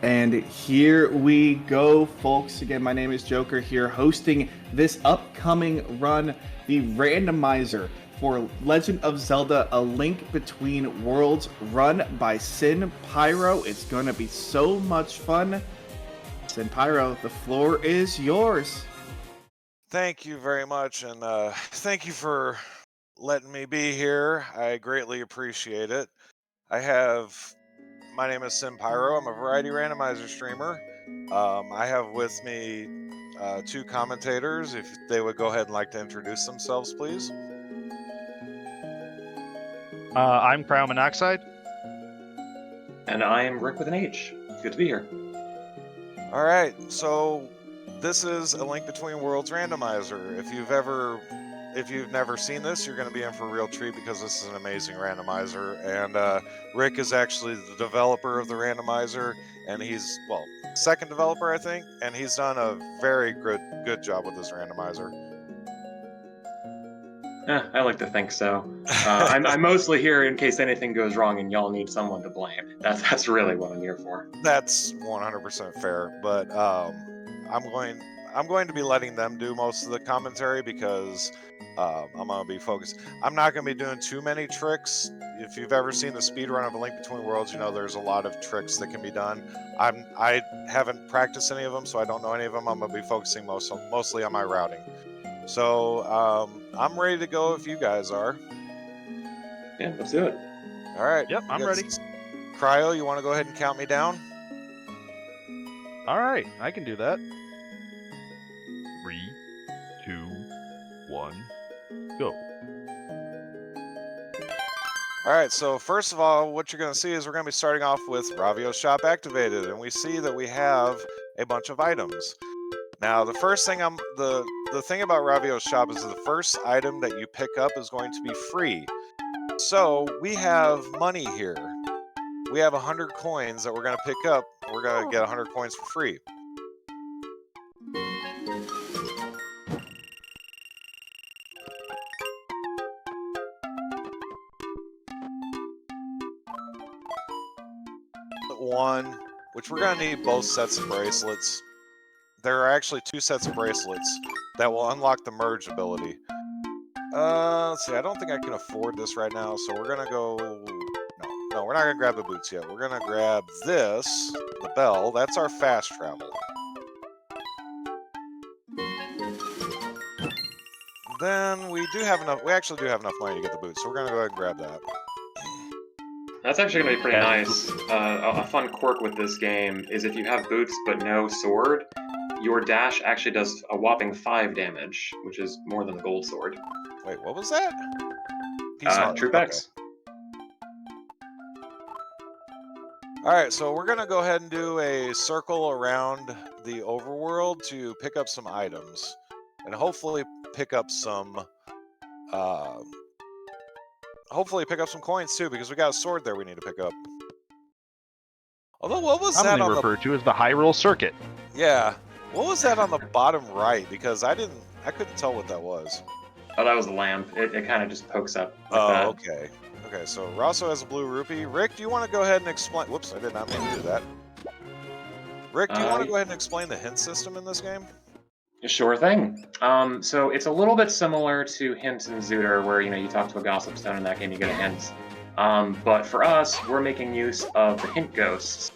And here we go, folks. Again, my name is Joker here, hosting this upcoming run, the randomizer for Legend of Zelda: A Link Between Worlds, run by Sin Pyro. It's going to be so much fun. Sin Pyro, the floor is yours. Thank you very much, and thank you for letting me be here. I greatly appreciate it. I have, my name is Sim Pyro. I'm a variety randomizer streamer. I have with me two commentators. If they would go ahead and like to introduce themselves, please. I'm Cryomonoxide. And I'm Rick with an H. Good to be here. All right, so this is A Link Between Worlds randomizer. If you've never seen this, you're going to be in for a real treat because this is an amazing randomizer. And Rick is actually the developer of the randomizer, and he's, well, second developer, I think, and he's done a very good job with this randomizer. I like to think so. I'm mostly here in case anything goes wrong and y'all need someone to blame. That's really what I'm here for. That's 100% fair, but I'm going to be letting them do most of the commentary because I'm going to be focused. I'm not going to be doing too many tricks. If you've ever seen the speed run of A Link Between Worlds, you know there's a lot of tricks that can be done. I haven't practiced any of them, so I don't know any of them. I'm going to be focusing mostly on my routing. So I'm ready to go if you guys are. Yeah, let's do it. All right. Yep, I'm ready. Cryo, you want to go ahead and count me down? All right, I can do that. 3, 2, 1, go. All right, so first of all, what you're going to see is we're going to be starting off with Ravio's shop activated, and we see that we have a bunch of items. Now, the first thing the thing about Ravio's shop is that the first item that you pick up is going to be free. So we have money here. We have 100 coins that we're going to pick up. We're going to get 100 coins for free. One, which we're going to need both sets of bracelets. There are actually 2 sets of bracelets that will unlock the merge ability. Let's see, I don't think I can afford this right now, so we're going to go... No, we're not going to grab the boots yet. We're going to grab this, the bell. That's our fast travel. Then we actually do have enough money to get the boots, so we're going to go ahead and grab that. That's actually going to be pretty nice. A fun quirk with this game is if you have boots but no sword, your dash actually does a whopping 5 damage, which is more than the gold sword. Wait, what was that? Troop X. Alright, so we're going to go ahead and do a circle around the overworld to pick up some items. And hopefully pick up some coins too, because we got a sword there we need to pick up. Although, what was that Commonly referred to as the Hyrule Circuit. Yeah. What was that on the bottom right? Because I couldn't tell what that was. Oh, that was a lamp. It kind of just pokes up like oh, that. Okay. Okay, so Rosso has a blue rupee. Rick, do you want to go ahead and explain... Whoops, I did not mean to do that. Rick, do you want to go ahead and explain the hint system in this game? Sure thing. So it's a little bit similar to Hint and Zooter, where you talk to a gossip stone in that game, you get a hint. But for us, we're making use of the hint ghosts,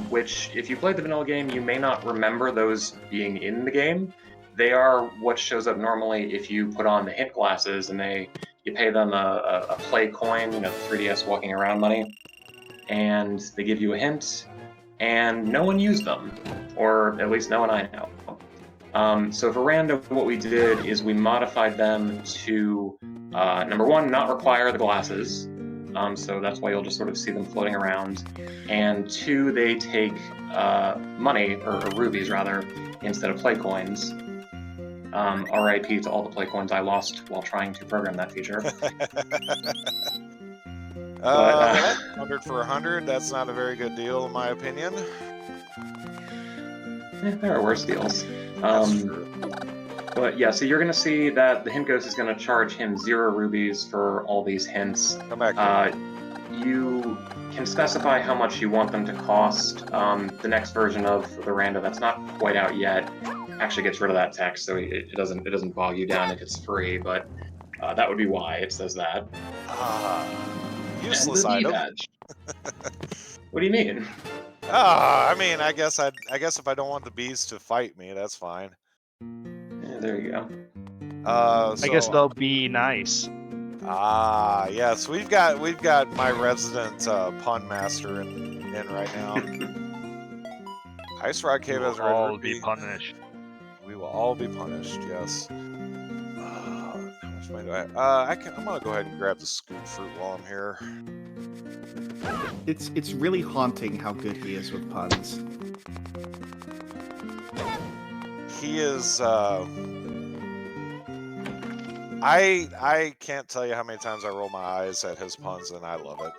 which, if you played the vanilla game, you may not remember those being in the game. They are what shows up normally if you put on the hint glasses and you pay them a play coin, 3DS walking around money, and they give you a hint, and no one used them, or at least no one I know. So for Rando, what we did is we modified them to, number one, not require the glasses, so that's why you'll just sort of see them floating around, and 2, they take money, or rubies rather, instead of play coins. RIP to all the play coins I lost while trying to program that feature. 100 for 100, that's not a very good deal in my opinion. There are worse deals. That's true. But yeah, so you're going to see that the hint ghost is going to charge him 0 rubies for all these hints. Come back here. can specify how much you want them to cost. The next version of the Rando that's not quite out yet actually gets rid of that text, so it doesn't bog you down if it's free. But that would be why it says that. Useless and the item. badge. What do you mean? I mean, I guess if I don't want the bees to fight me, that's fine. Yeah, there you go. I guess they'll be nice. Yes, we've got my resident pun master in right now. Ice Rock Cave has all be punished. We will all be punished. Yes. How much money do I? I'm gonna go ahead and grab the scoop fruit while I'm here. It's really haunting how good he is with puns. He is. I can't tell you how many times I roll my eyes at his puns, and I love it.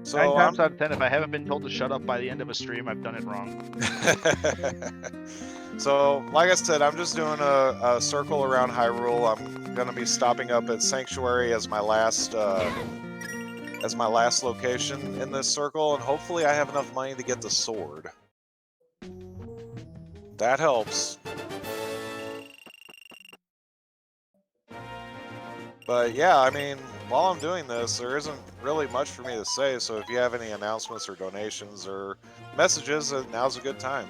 So 9 times out of 10, if I haven't been told to shut up by the end of a stream, I've done it wrong. So, like I said, I'm just doing a circle around Hyrule. I'm gonna be stopping up at Sanctuary as my last location in this circle, and hopefully I have enough money to get the sword. That helps. But yeah, I mean, while I'm doing this, there isn't really much for me to say, so if you have any announcements or donations or messages, now's a good time.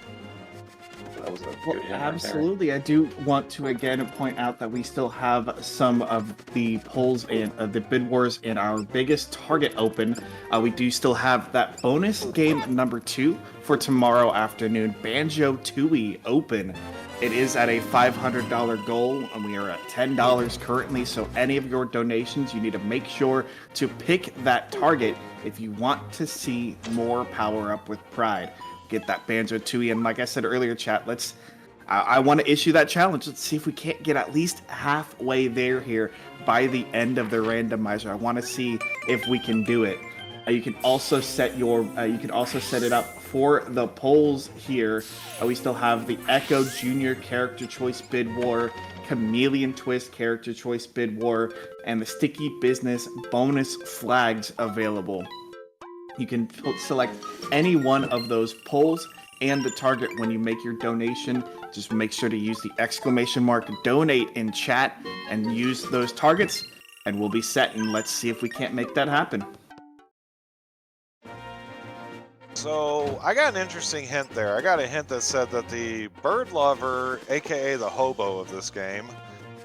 That was a Well, good hint absolutely. I do want to again point out that we still have some of the polls and the bid wars in our biggest target open. We do still have that bonus game number 2 for tomorrow afternoon, Banjo-Tooie open. It is at a $500 goal, and we are at $10 currently. So any of your donations, you need to make sure to pick that target if you want to see more power up with Pride. Get that Banjo-Tooie, and like I said earlier, chat, I want to issue that challenge. Let's see if we can't get at least halfway there here by the end of the randomizer. I want to see if we can do it. You can also set it up for the polls here. We still have the Echo Junior Character Choice Bid War, Chameleon Twist Character Choice Bid War, and the Sticky Business bonus flags available. You can select any one of those polls and the target when you make your donation. Just make sure to use the exclamation mark donate in chat and use those targets, and we'll be set, and let's see if we can't make that happen. So I got an interesting hint there. I got a hint that said that the bird lover, aka the hobo of this game,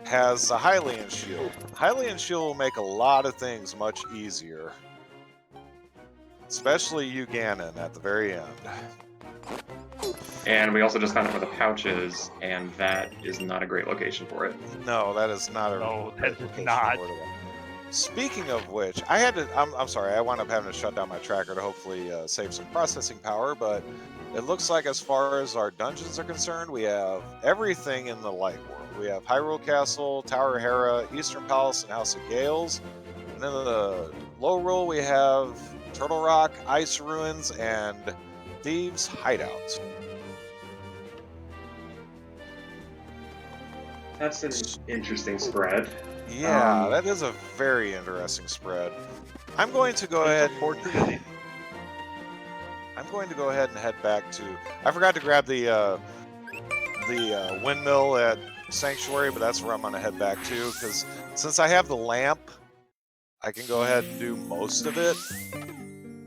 has a Hylian shield. Hylian shield will make a lot of things much easier. Especially you, Ganon, at the very end. And we also just found out where the pouch is, and that is not a great location for it. No, that is not a. No, that is location not. for it. Speaking of which, I had to. I'm sorry. I wound up having to shut down my tracker to hopefully save some processing power. But it looks like, as far as our dungeons are concerned, we have everything in the light world. We have Hyrule Castle, Tower of Hera, Eastern Palace, and House of Gales. And then the low roll, we have Turtle Rock, Ice Ruins, and Thieves' Hideout. That's an interesting spread. Yeah, that is a very interesting spread. I'm going to go ahead. I'm going to go ahead and head back to. I forgot to grab the windmill at Sanctuary, but that's where I'm going to head back to, because since I have the lamp, I can go ahead and do most of it.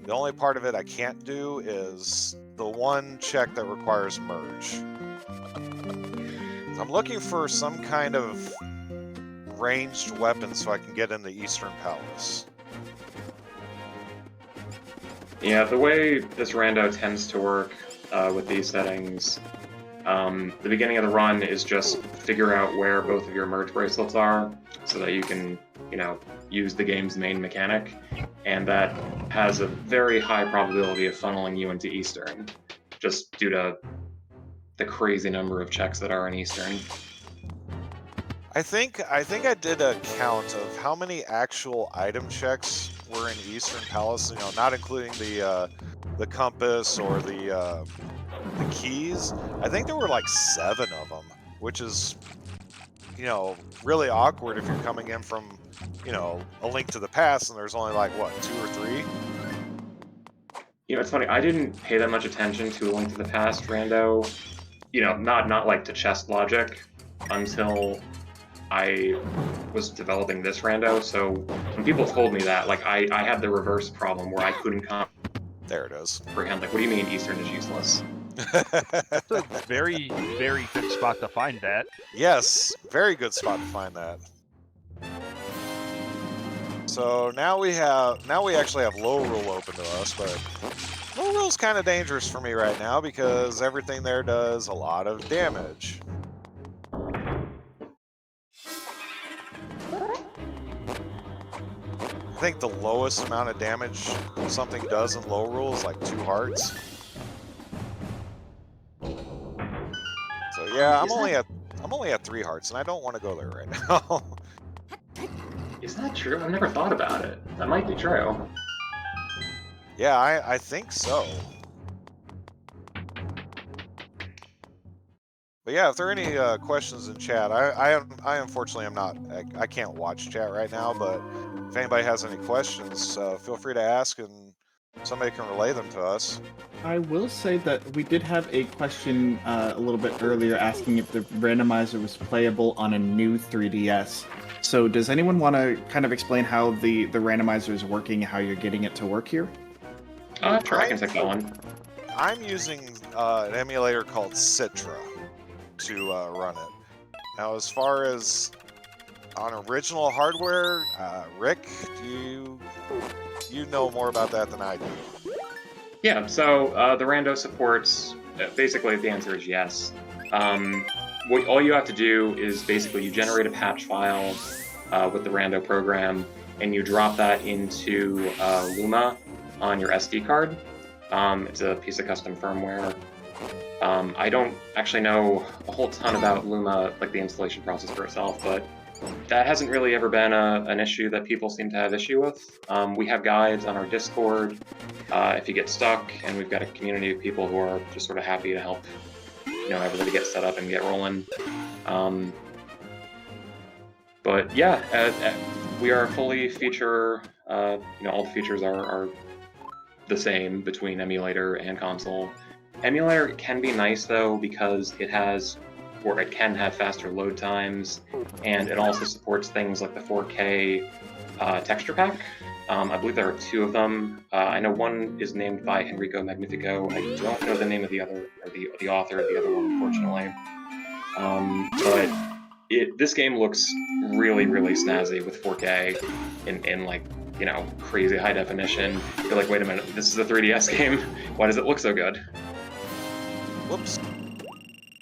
The only part of it I can't do is the one check that requires merge. I'm looking for some kind of ranged weapon so I can get in the Eastern Palace. Yeah, the way this rando tends to work with these settings, the beginning of the run is just figure out where both of your merge bracelets are so that you can, use the game's main mechanic, and that has a very high probability of funneling you into Eastern, just due to the crazy number of checks that are in Eastern. I think I did a count of how many actual item checks were in Eastern Palace. Not including the compass or the keys. I think there were like 7 of them, which is you know, really awkward if you're coming in from, you know, A Link to the Past and there's only like, what, 2 or 3? You know, it's funny, I didn't pay that much attention to A Link to the Past, Rando, you know, not like to chess logic until I was developing this Rando. So when people told me that, like, I had the reverse problem where I couldn't There it is. comprehend, like, what do you mean Eastern is useless? That's a very, very good spot to find that. Yes, very good spot to find that. So now we actually have low rule open to us, but low rule's kind of dangerous for me right now because everything there does a lot of damage. I think the lowest amount of damage something does in low rule is like 2 hearts. So yeah, I'm only at 3 hearts, and I don't want to go there right now. Is that true? I've never thought about it. That might be true. Yeah, I think so. But yeah, if there are any questions in chat, I unfortunately am not. I can't watch chat right now. But if anybody has any questions, feel free to ask, and somebody can relay them to us. I will say that we did have a question a little bit earlier asking if the randomizer was playable on a new 3DS. So does anyone want to kind of explain how the randomizer is working, how you're getting it to work here? Sure, I can take that one. I'm using an emulator called Citra to run it. Now, as far as on original hardware, Rick, do you know more about that than I do? Yeah, so the Rando supports, basically the answer is yes. All you have to do is basically you generate a patch file with the Rando program, and you drop that into Luma on your SD card. It's a piece of custom firmware. I don't actually know a whole ton about Luma, like the installation process for itself, but that hasn't really ever been an issue that people seem to have issue with. We have guides on our Discord if you get stuck, and we've got a community of people who are just sort of happy to help, you know, everybody get set up and get rolling. But yeah, we are fully feature. You know, all the features are the same between emulator and console. Emulator can be nice though because it can have faster load times, and it also supports things like the 4K texture pack. I believe there are 2 of them. I know one is named by Enrico Magnifico. I don't know the name of the other, or the author of the other one, unfortunately. But this game looks really, really snazzy with 4K in like, you know, crazy high definition. You're like, wait a minute, this is a 3DS game. Why does it look so good? Whoops.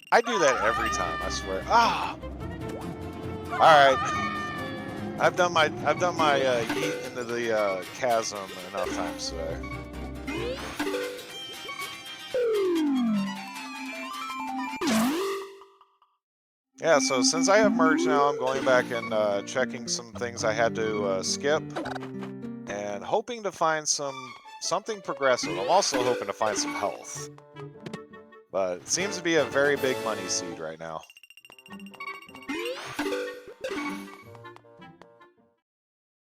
I do that every time, I swear. All right. I've done my yeet into the chasm enough times today. Yeah, so since I have merged now, I'm going back and checking some things I had to skip, and hoping to find something progressive. I'm also hoping to find some health. But it seems to be a very big money seed right now.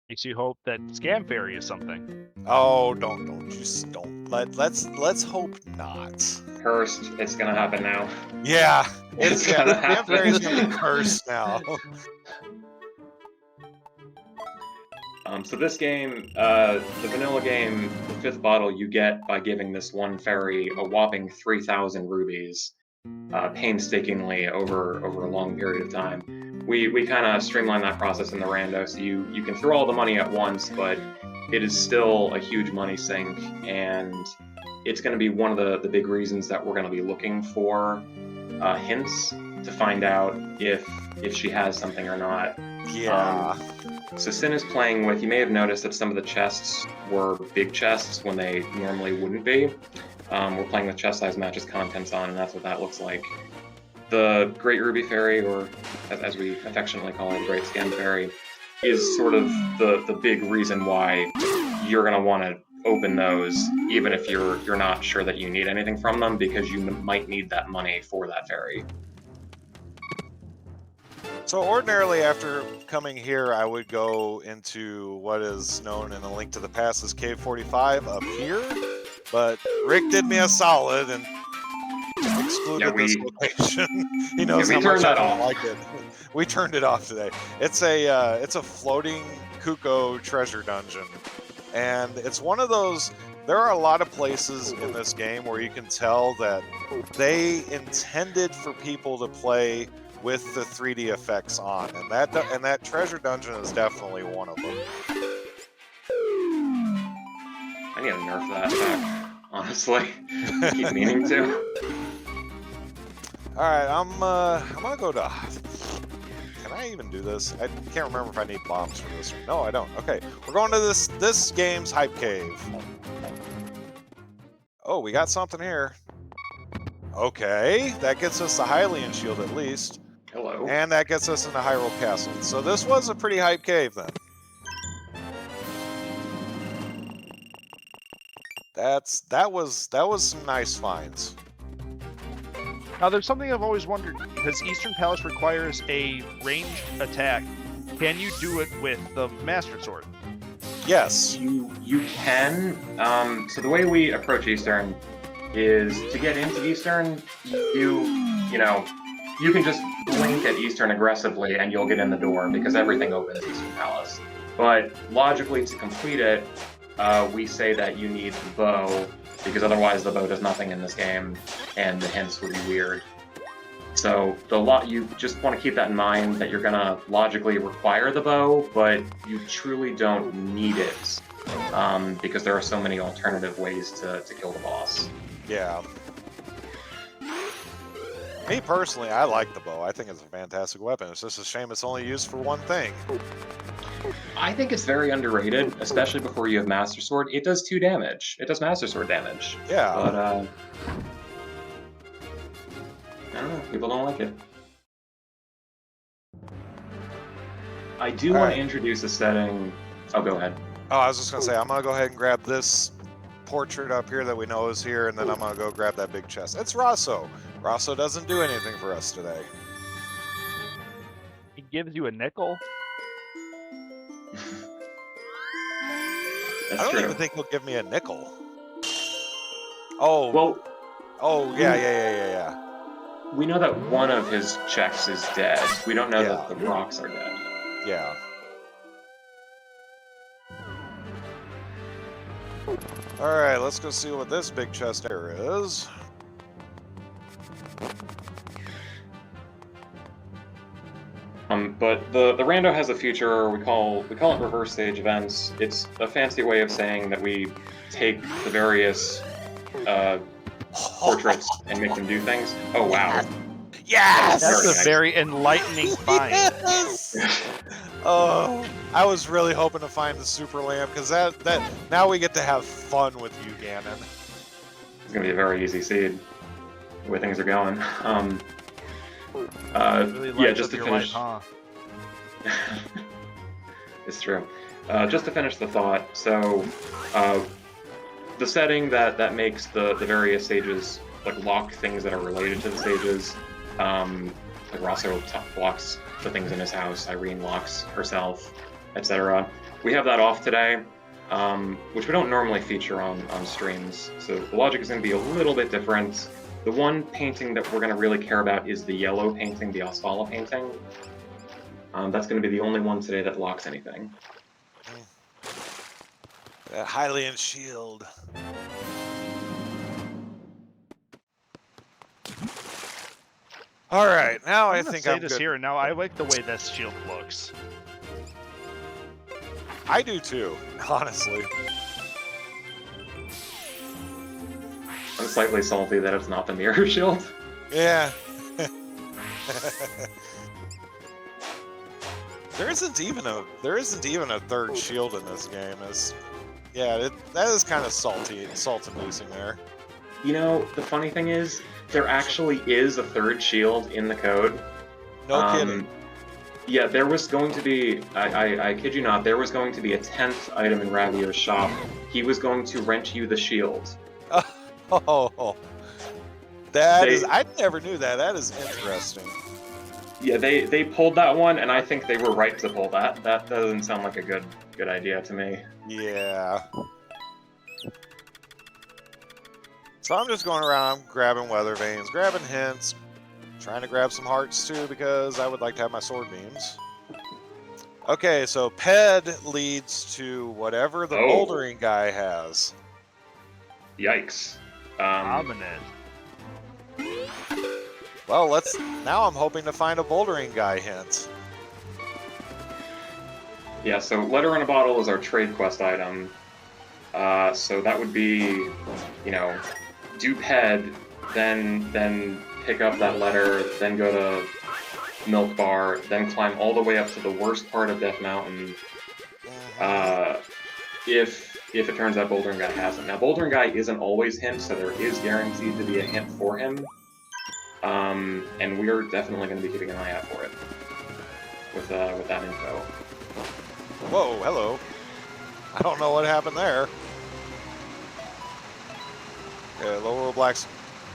Makes you hope that Scam Fairy is something. Oh, don't. Let's hope not. Cursed. It's gonna happen now. Yeah, It's gonna Scam Fairy's happen. gonna be cursed now. So this game, the vanilla game, the 5th bottle you get by giving this one fairy a whopping 3,000 rubies, painstakingly over a long period of time. We kind of streamline that process in the Rando, so you can throw all the money at once, but it is still a huge money sink, and it's going to be one of the big reasons that we're going to be looking for hints to find out if she has something or not. Yeah. So Sin is playing with, you may have noticed that some of the chests were big chests when they normally wouldn't be. We're playing with chest size matches contents on, and that's what that looks like. The Great Ruby Fairy, or as we affectionately call her, the Great Scam Fairy, is sort of the big reason why you're going to want to open those, even if you're not sure that you need anything from them, because you might need that money for that fairy. So ordinarily after coming here, I would go into what is known in A Link to the Past as Cave 45 up here, but Rick did me a solid and excluded this location. He knows how much I don't like it. We turned it off today. It's a floating Kuko treasure dungeon, and it's one of those. There are a lot of places in this game where you can tell that they intended for people to play with the 3D effects on, and that treasure dungeon is definitely one of them. I need to nerf that back, honestly. Keep meaning to. All right, I'm gonna go to. Can I even do this? I can't remember if I need bombs for this one. No, I don't. Okay, we're going to this game's hype cave. Oh, we got something here. Okay, that gets us the Hylian shield at least. Hello. And that gets us into Hyrule Castle. So this was a pretty hype cave then. That was some nice finds. Now, there's something I've always wondered, because Eastern Palace requires a ranged attack. Can you do it with the Master Sword? Yes. You can. So the way we approach Eastern is to get into Eastern, you can just blink at Eastern aggressively and you'll get in the door because everything opens at Eastern Palace. But logically, to complete it, we say that you need the bow, because otherwise the bow does nothing in this game, and the hints would be weird. So you just want to keep that in mind, that you're going to logically require the bow, but you truly don't need it, because there are so many alternative ways to kill the boss. Yeah. Me personally, I like the bow. I think it's a fantastic weapon. It's just a shame it's only used for one thing. I think it's very underrated, especially before you have Master Sword. It does 2 damage. It does Master Sword damage. Yeah. But, I don't know. People don't like it. I do want to introduce a setting... Oh, go ahead. Oh, I was just going to say, I'm going to go ahead and grab this portrait up here that we know is here, and then I'm going to go grab that big chest. It's Rosso. Rosso doesn't do anything for us today. He gives you a nickel? That's I don't true. even think he'll give me a nickel. Oh. Well. Oh, yeah. We know that one of his checks is dead. We don't know that the rocks are dead. Yeah. Alright, let's go see what this big chest here is. But the Rando has a feature we call it reverse stage events. It's a fancy way of saying that we take the various portraits and make them do things. Oh wow! Yes, that's a very enlightening find. Yes! Oh, I was really hoping to find the super lamp, because that now we get to have fun with you, Ganon. It's gonna be a very easy seed. The way things are going. Really just to finish. Life, huh? It's true. Just to finish the thought, so the setting that makes the various stages like lock things that are related to the stages. Like Rosso locks the things in his house, Irene locks herself, etc. We have that off today, which we don't normally feature on streams. So the logic is going to be a little bit different. The one painting that we're going to really care about is the yellow painting, the Asfala painting. That's going to be the only one today that locks anything. That Hylian shield. All right, now I think I'm this good. here. Now I like the way this shield looks. I do too, honestly. I'm slightly salty that it's not the mirror shield. Yeah. There isn't even a third shield in this game. That is kind of salt-inducing there. You know, the funny thing is, there actually is a third shield in the code. No kidding. Yeah, there was going to be, I kid you not, there was going to be a 10th item in Ravio's shop. He was going to rent you the shield. Oh, I never knew that. That is interesting. Yeah, they pulled that one, and I think they were right to pull that. That doesn't sound like a good idea to me. Yeah. So I'm just going around grabbing weather vanes, grabbing hints, trying to grab some hearts too because I would like to have my sword beams. Okay, so PED leads to whatever the Oh. bouldering guy has. Yikes. Ominous. Well, now I'm hoping to find a bouldering guy hint. Yeah, so letter in a bottle is our trade quest item. So that would be, do PED, then pick up that letter, then go to Milk Bar, then climb all the way up to the worst part of Death Mountain. If it turns out Bouldering Guy has it. Now, Bouldering Guy isn't always him, so there is guaranteed to be a hint for him. And we're definitely going to be keeping an eye out for it with that info. Whoa, hello. I don't know what happened there. Okay, Lower Blacks.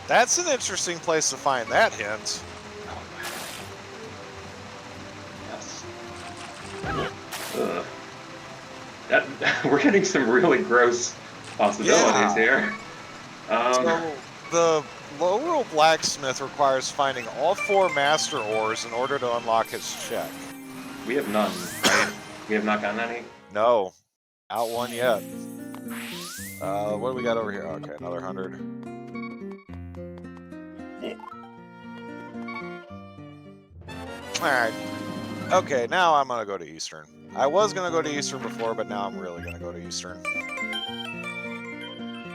That's an interesting place to find that hint. Yes. We're getting some really gross possibilities here. So the Lower Blacksmith requires finding all 4 Master Ores in order to unlock his check. We have none, right? We have not gotten any? No. Out one yet. What do we got over here? Okay, another 100. Alright. Okay, now I'm gonna go to Eastern. I was gonna go to Eastern before, but now I'm really gonna go to Eastern.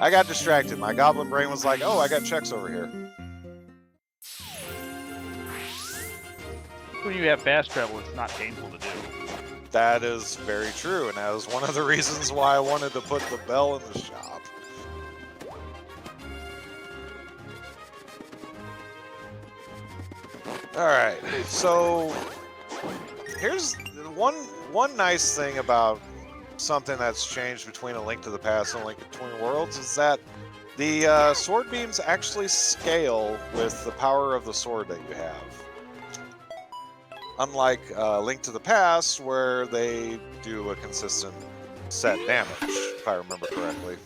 I got distracted. My goblin brain was like, oh, I got checks over here. When you have fast travel, it's not painful to do. That is very true, and that was one of the reasons why I wanted to put the bell in the shop. Alright, so here's one nice thing about something that's changed between A Link to the Past and A Link Between Worlds is that the sword beams actually scale with the power of the sword that you have. Unlike Link to the Past, where they do a consistent set damage, if I remember correctly.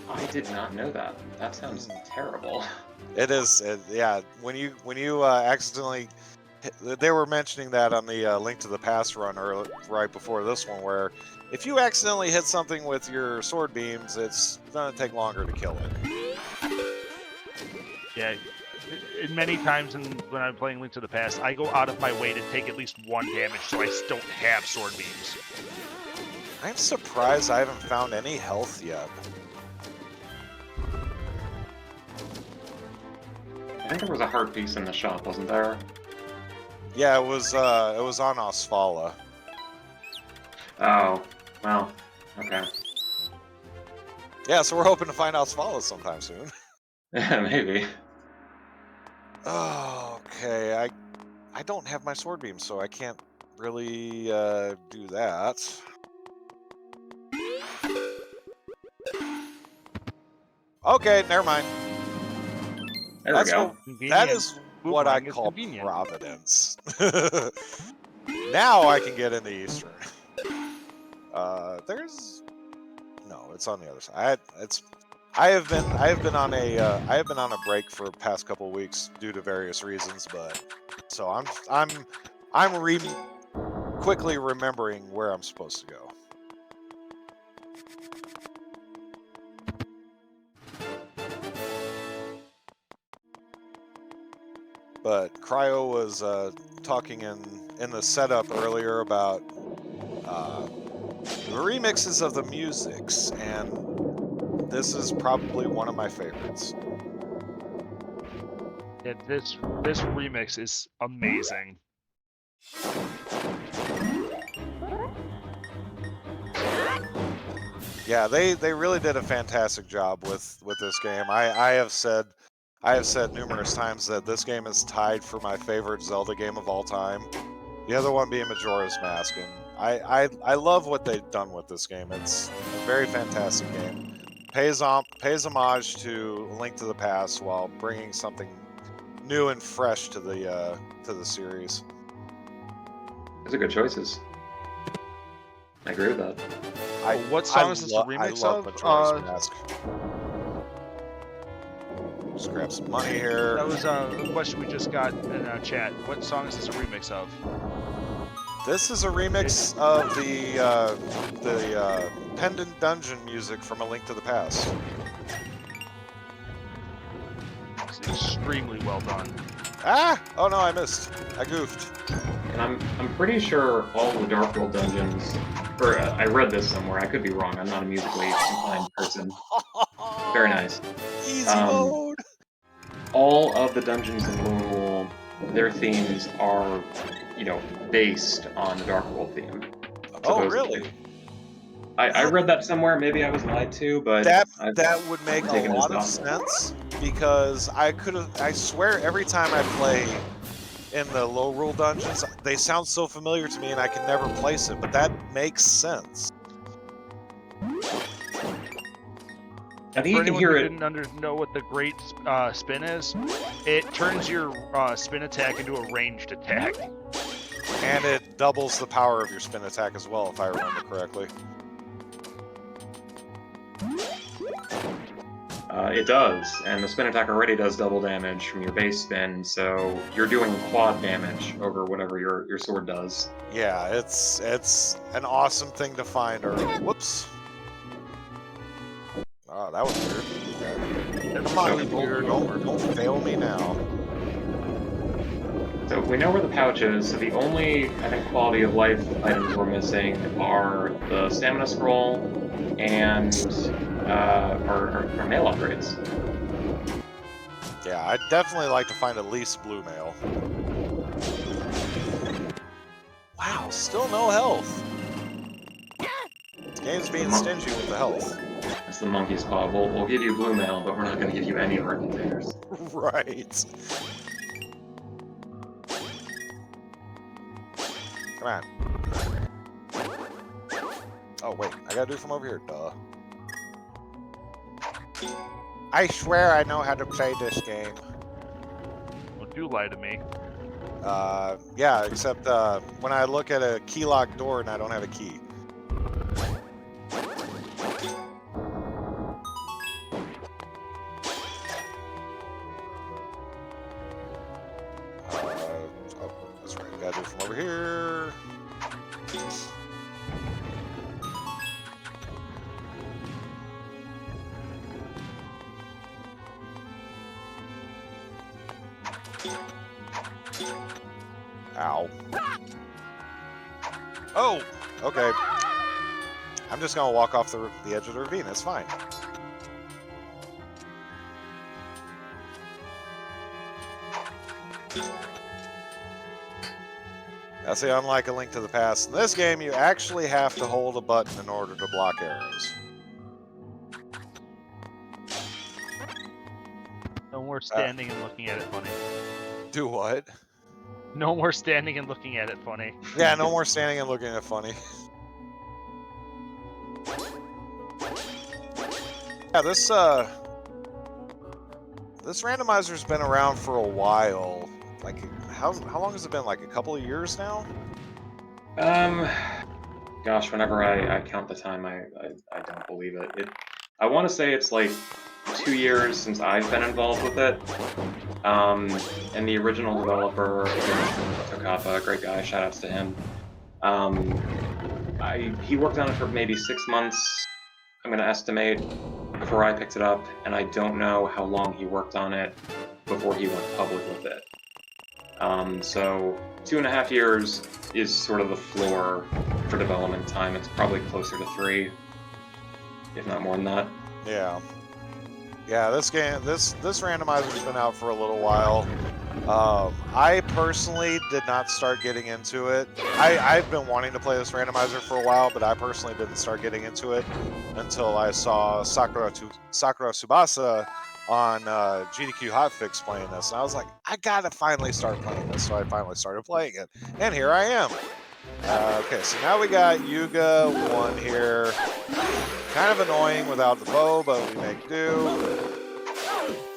I did not know that. That sounds terrible. It is, yeah. When you accidentally, they were mentioning that on the Link to the Past run right before this one, where if you accidentally hit something with your sword beams, it's gonna take longer to kill it. Yeah. Many times when I'm playing Link to the Past, I go out of my way to take at least 1 damage so I don't have sword beams. I'm surprised I haven't found any health yet. I think there was a heart piece in the shop, wasn't there? Yeah, it was on Osfala. Oh, well, okay. Yeah, so we're hoping to find Osfala sometime soon. Maybe. Oh, okay. I don't have my sword beam, so I can't really do that. Okay, never mind. There we go. That is what I call providence. Now I can get into Eastern. It's on the other side. I have been on a break for the past couple weeks due to various reasons, but so I'm quickly remembering where I'm supposed to go. But Cryo was talking in the setup earlier about the remixes of the musics, and this is probably one of my favorites. Yeah, this remix is amazing. Yeah, they really did a fantastic job with this game. I have said numerous times that this game is tied for my favorite Zelda game of all time. The other one being Majora's Mask, and I love what they've done with this game. It's a very fantastic game. Pays homage to Link to the Past while bringing something new and fresh to the series. Those are good choices. I agree with that. What song is this a remix I love of? Majora's Mask. Just grab some money here. That was a question we just got in chat. What song is this a remix of? This is a remix of the Pendant Dungeon music from A Link to the Past. It's extremely well done. Ah! Oh no, I missed. I goofed. And I'm pretty sure all the Dark World dungeons, or I read this somewhere. I could be wrong. I'm not a musically inclined person. Very nice. Easy mode. All of the dungeons in Moonwall, their themes are, based on the Dark World theme. Oh, Supposedly. really? I read that somewhere. Maybe I was lied to, but that would make a taken it as lot of gospel. sense because I swear every time I play in the low rule dungeons, they sound so familiar to me and I can never place it, but that makes sense. I think For you can anyone hear who it. didn't know what the great spin is, it turns your spin attack into a ranged attack. And it doubles the power of your spin attack as well, if I remember correctly. It does, and the spin attack already does double damage from your base spin, so you're doing quad damage over whatever your sword does. Yeah, it's an awesome thing to find early. Whoops. Oh, that was weird. That's Come on, really people, weird. don't fail me now. So we know where the pouch is, so the only, I think, quality of life items we're missing are the stamina scroll and our mail upgrades. Yeah, I'd definitely like to find at least blue mail. Wow, still no health. This game's being stingy with the health. That's the monkey's paw. We'll give you blue mail, but we're not going to give you any of our containers. Right. Come on. Oh, wait. I gotta do it from over here. Duh. I swear I know how to play this game. Well, do lie to me. Yeah, except when I look at a key locked door and I don't have a key. Oh, that's right. Gotta do it from over here. Ow. Oh! Okay. I'm just gonna walk off the edge of the ravine. It's fine. That's the unlike A Link to the Past. In this game, you actually have to hold a button in order to block arrows. No more standing and looking at it funny. Do what? No more standing and looking at it funny. Yeah, no more standing and looking at funny. Yeah, this randomizer's been around for a while. Like, how long has it been? Like a couple of years now? Gosh, whenever I count the time, I don't believe it. I want to say it's like 2 years since I've been involved with it. And the original developer, Tokapa, great guy, shoutouts to him. He worked on it for maybe 6 months, I'm going to estimate, before I picked it up, and I don't know how long he worked on it before he went public with it. So 2.5 years is sort of the floor for development time. It's probably closer to 3, if not more than that. Yeah. Yeah, this randomizer's been out for a little while. I personally did not start getting into it. I've been wanting to play this randomizer for a while, but I personally didn't start getting into it until I saw Sakura Tsubasa on GDQ Hotfix playing this, and I was like, I gotta finally start playing this, so I finally started playing it, and here I am. Okay, so now we got Yuga 1 here. Kind of annoying without the bow, but we make do.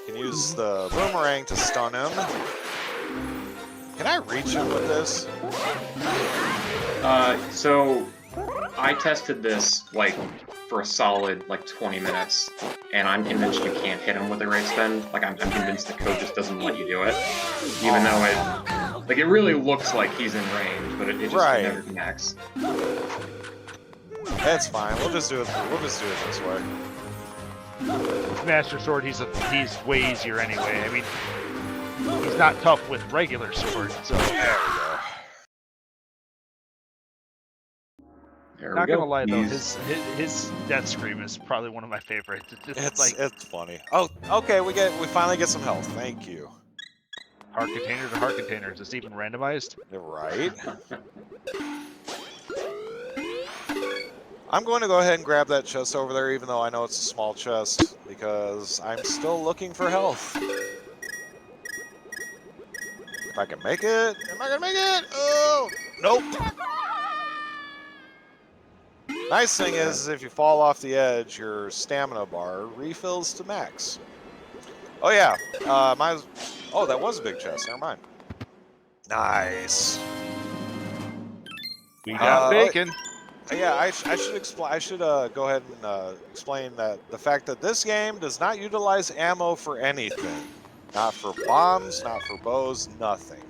Can use the boomerang to stun him. Can I reach him with this? So I tested this like for a solid 20 minutes, and I'm convinced you can't hit him with a raid spin. Like I'm convinced the code just doesn't let you do it, even though it really looks like he's in range, but it just never connects. That's fine. We'll just do it. We'll just do it this way. Master Sword, he's way easier anyway. I mean, he's not tough with regular sword, so. There we go. Not gonna lie though, his death scream is probably one of my favorites. It's funny. Oh, okay. We finally get some health. Thank you. Heart containers are heart containers. It's even randomized. You're right. I'm going to go ahead and grab that chest over there, even though I know it's a small chest, because I'm still looking for health. If I can make it, am I gonna make it? Oh, nope. Nice thing is, if you fall off the edge, your stamina bar refills to max. Oh yeah, oh, that was a big chest. Never mind. Nice. We got bacon. Yeah, I should explain. I should go ahead and explain that the fact that this game does not utilize ammo for anything, not for bombs, not for bows, nothing.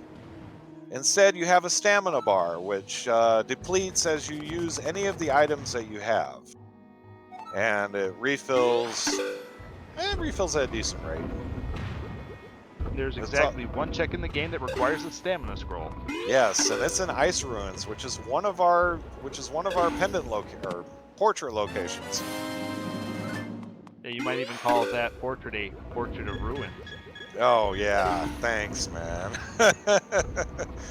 Instead, you have a stamina bar, which depletes as you use any of the items that you have, and it refills. It refills at a decent rate. There's exactly one check in the game that requires a stamina scroll. Yes, and it's in Ice Ruins, which is one of our pendant or portrait locations. Yeah, you might even call that portrait a portrait of ruins. Oh yeah, thanks, man.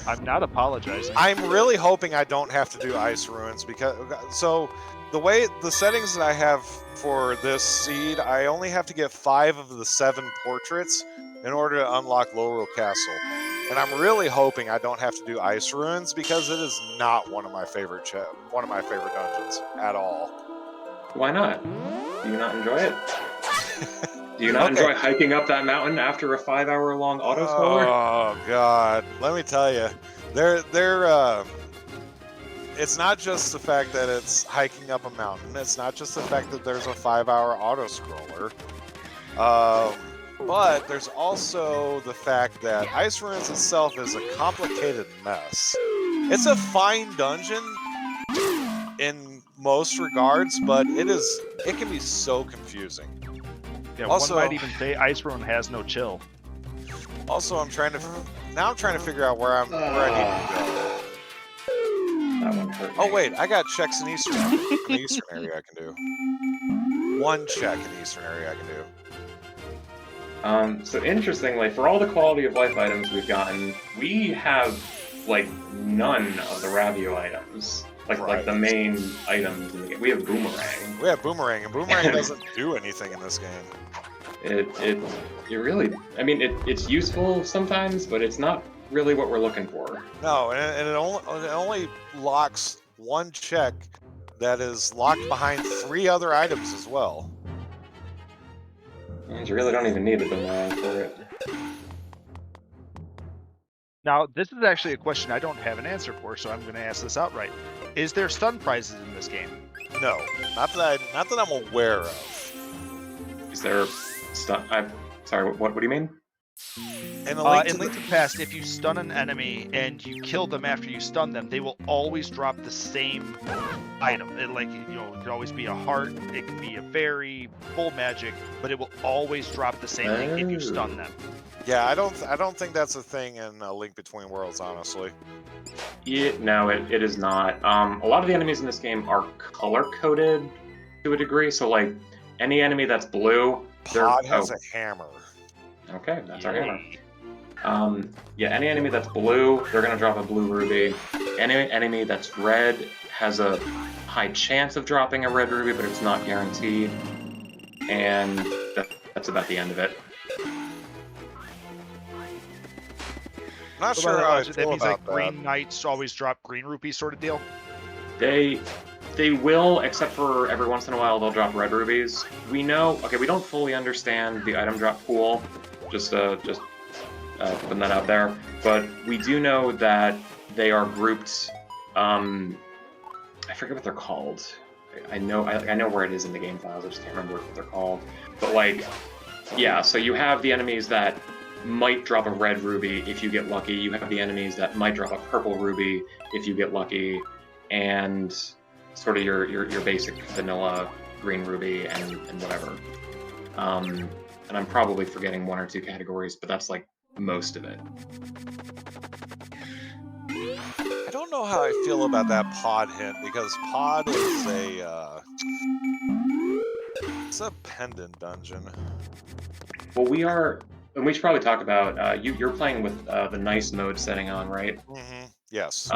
I'm not apologizing. I'm really hoping I don't have to do Ice Ruins because the settings that I have for this seed, I only have to get 5 of the 7 portraits in order to unlock Laurel Castle. And I'm really hoping I don't have to do Ice Ruins because it is not one of my favorite dungeons at all. Why not? Do you not enjoy it? Do you not enjoy hiking up that mountain after a 5-hour-long auto scroller? Oh god, let me tell you, it's not just the fact that it's hiking up a mountain. It's not just the fact that there's a 5-hour auto scroller. But there's also the fact that Ice Ruins itself is a complicated mess. It's a fine dungeon in most regards, but it can be so confusing. Yeah, also, one might even say Ice Ruin has no chill. Also, I'm trying to figure out where I need to go. That one hurt me. Oh wait, I got checks in the Eastern area I can do. One check in the Eastern area I can do. So interestingly, for all the quality of life items we've gotten, we have none of the Ravio items. Like the main items in the game. We have Boomerang. We have Boomerang, and Boomerang doesn't do anything in this game. It really, I mean, it's useful sometimes, but it's not really what we're looking for. No, and it only locks one check that is locked behind 3 other items as well. And you really don't even need the Boomerang for it. Now, this is actually a question I don't have an answer for, so I'm going to ask this outright. Is there stun prizes in this game? No, not that I'm aware of. Is there stun? Sorry, what do you mean? In Link to the Past, if you stun an enemy and you kill them after you stun them, they will always drop the same item. It could always be a heart, it could be a fairy, full magic, but it will always drop the same thing if you stun them. Yeah, I don't think that's a thing in A Link Between Worlds, honestly. No, it is not. A lot of the enemies in this game are color-coded to a degree, so any enemy that's blue... Pod has a hammer. Okay, that's our hammer. Yeah, any enemy that's blue, they're going to drop a blue ruby. Any enemy that's red has a high chance of dropping a red ruby, but it's not guaranteed. And that's about the end of it. I'm not sure how I feel that means about that. Green Knights always drop green rupees sort of deal? They will, except for every once in a while they'll drop red rubies. We know, we don't fully understand the item drop pool, Just putting that out there. But we do know that they are grouped. I forget what they're called. I know where it is in the game files. I just can't remember what they're called. But like, yeah. So you have the enemies that might drop a red ruby if you get lucky. You have the enemies that might drop a purple ruby if you get lucky, and sort of your basic vanilla green ruby and whatever. And I'm probably forgetting one or two categories, but that's like most of it. I don't know how I feel about that pod hint, because pod is it's a pendant dungeon. Well, and we should probably talk about you're playing with the nice mode setting on, right? Mm-hmm. Yes.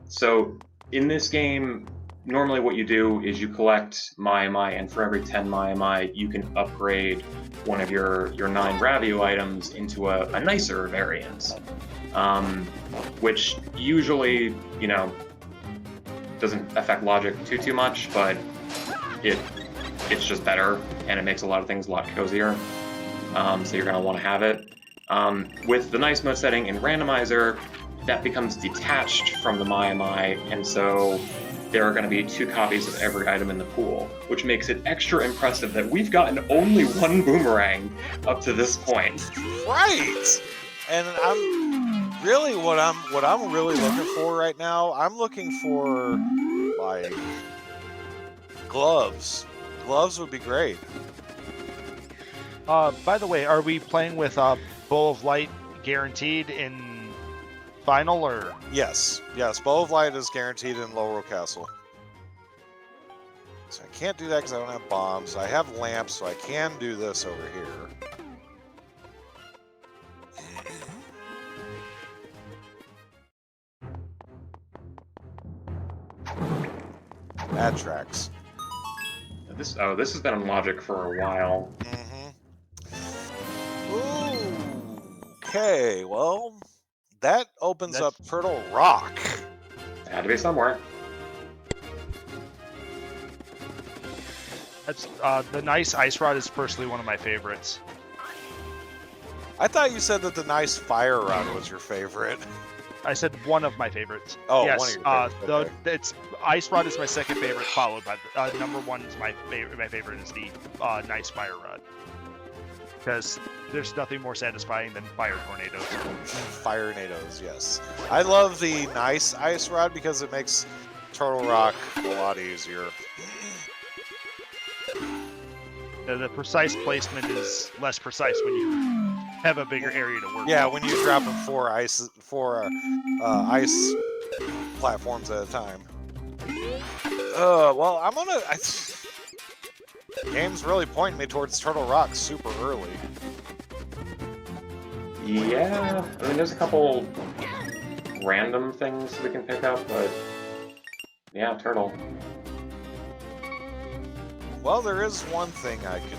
So in this game, normally what you do is you collect Mai, and for every 10 Mai, you can upgrade one of your 9 Ravio items into a nicer variant, which usually, doesn't affect logic too much, but it's just better, and it makes a lot of things a lot cozier. So you're going to want to have it. With the nice mode setting in randomizer, that becomes detached from the Mai, and so there are going to be 2 copies of every item in the pool, which makes it extra impressive that we've gotten only 1 boomerang up to this point. Right. And I'm really what I'm really looking for right now. I'm looking for like gloves. Gloves would be great. By the way, are we playing with Bow of Light guaranteed in final, or? Yes. Bow of Light is guaranteed in Laurel Castle. So I can't do that because I don't have bombs. I have lamps, so I can do this over here. That tracks. This has been on logic for a while. Ooh, okay, well, that opens up Turtle Rock. It had to be somewhere. That's the nice ice rod is personally one of my favorites. I thought you said that the nice fire rod was your favorite. I said one of my favorites. Oh, yes, one of your favorites. Okay. It's ice rod is my second favorite, followed by number 1 is my favorite. My favorite is the nice fire rod, because there's nothing more satisfying than fire tornadoes. Fire tornadoes, yes. I love the nice ice rod because it makes Turtle Rock a lot easier. The precise placement is less precise when you have a bigger area to work. Yeah, with. when you drop them 4 ice platforms at a time. Well, game's really pointing me towards Turtle Rock super early. Yeah, I mean, there's a couple random things we can pick up, but yeah, Turtle. Well, there is one thing I can do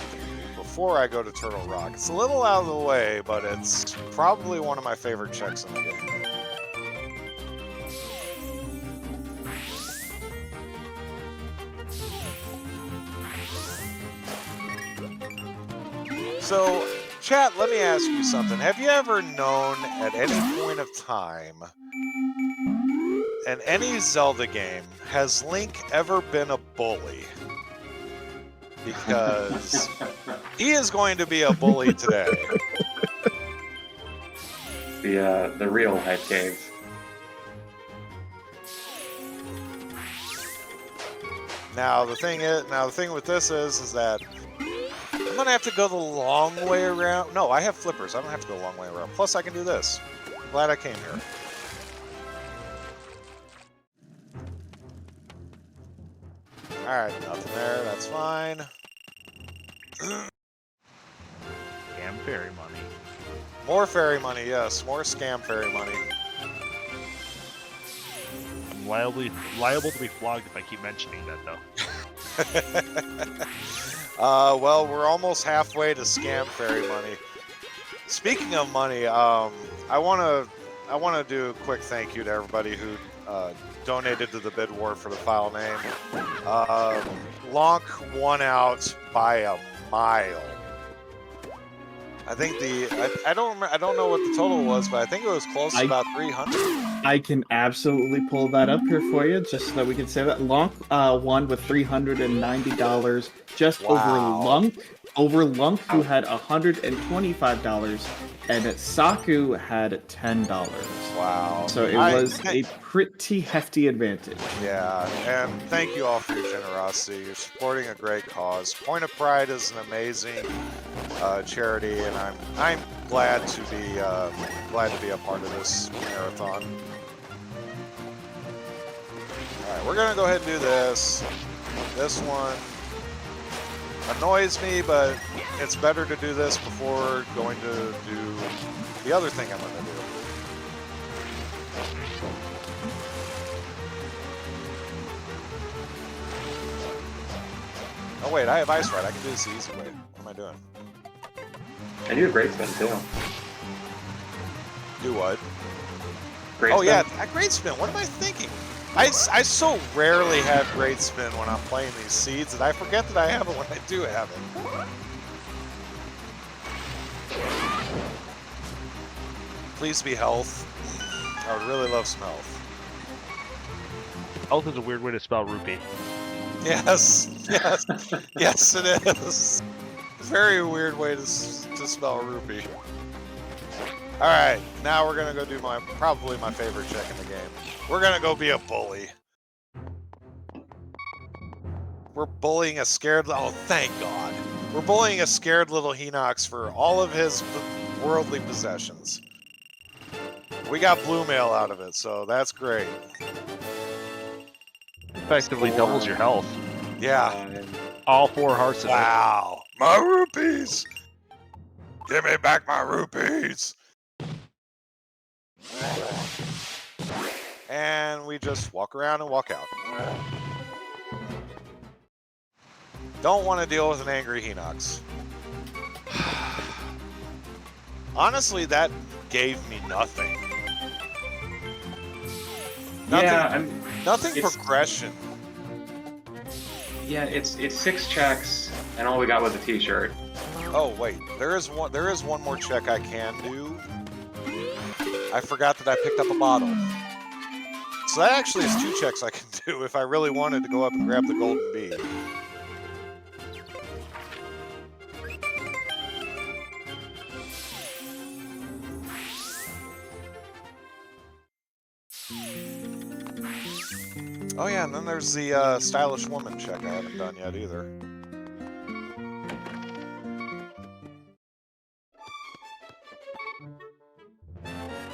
before I go to Turtle Rock. It's a little out of the way, but it's probably one of my favorite checks in the game. So, chat, let me ask you something. Have you ever known at any point of time in any Zelda game, has Link ever been a bully? Because he is going to be a bully today. The real head cave. Now the thing with this is that I'm gonna have to go the long way around. No, I have flippers. I don't have to go the long way around. Plus, I can do this. I'm glad I came here. All right, nothing there. That's fine. Scam fairy money. More fairy money, yes. More scam fairy money. I'm liable to be flogged if I keep mentioning that, though. Well, we're almost halfway to scam fairy money. Speaking of money, I want to do a quick thank you to everybody who donated to the bid war for the file name. Lonk won out by a mile. I think I don't know what the total was, but I think it was close to about 300. I can absolutely pull that up here for you, just so that we can say that. Lonk won with $390, just Wow. over Lunk, who had $125, and Saku had $10. Wow. So it was a pretty hefty advantage. Yeah, and thank you all for your generosity. You're supporting a great cause. Point of Pride is an amazing charity, and I'm glad to be a part of this marathon. All right, we're gonna go ahead and do this. This one annoys me, but it's better to do this before going to do the other thing I'm gonna do. Oh wait, I have Ice Ride. I can do this the easy way. What am I doing? And you have Great Spin too. Do what? Great Oh Spin. yeah, Great Spin. What am I thinking? I so rarely have Great Spin when I'm playing these seeds that I forget that I have it when I do have it. Please be health. I would really love some health. Health is a weird way to spell rupee. Yes, yes, yes it is. Very weird way to spell rupee. Alright, now we're gonna go do probably my favorite check in the game. We're gonna go be a bully. We're bullying a scared... Oh, thank God. We're bullying a scared little Hinox for all of his worldly possessions. We got blue mail out of it, so that's great. Effectively doubles your health. Yeah. All 4 hearts in it. Wow. My rupees! Give me back my rupees! And we just walk around and walk out. Don't want to deal with an angry Hinox. Honestly, that gave me nothing. Nothing progression. Yeah, it's 6 checks, and all we got was a T-shirt. Oh wait, there is one more check I can do. I forgot that I picked up a bottle. So that actually is 2 checks I can do if I really wanted to go up and grab the golden bee. Oh yeah, and then there's the stylish woman check I haven't done yet either.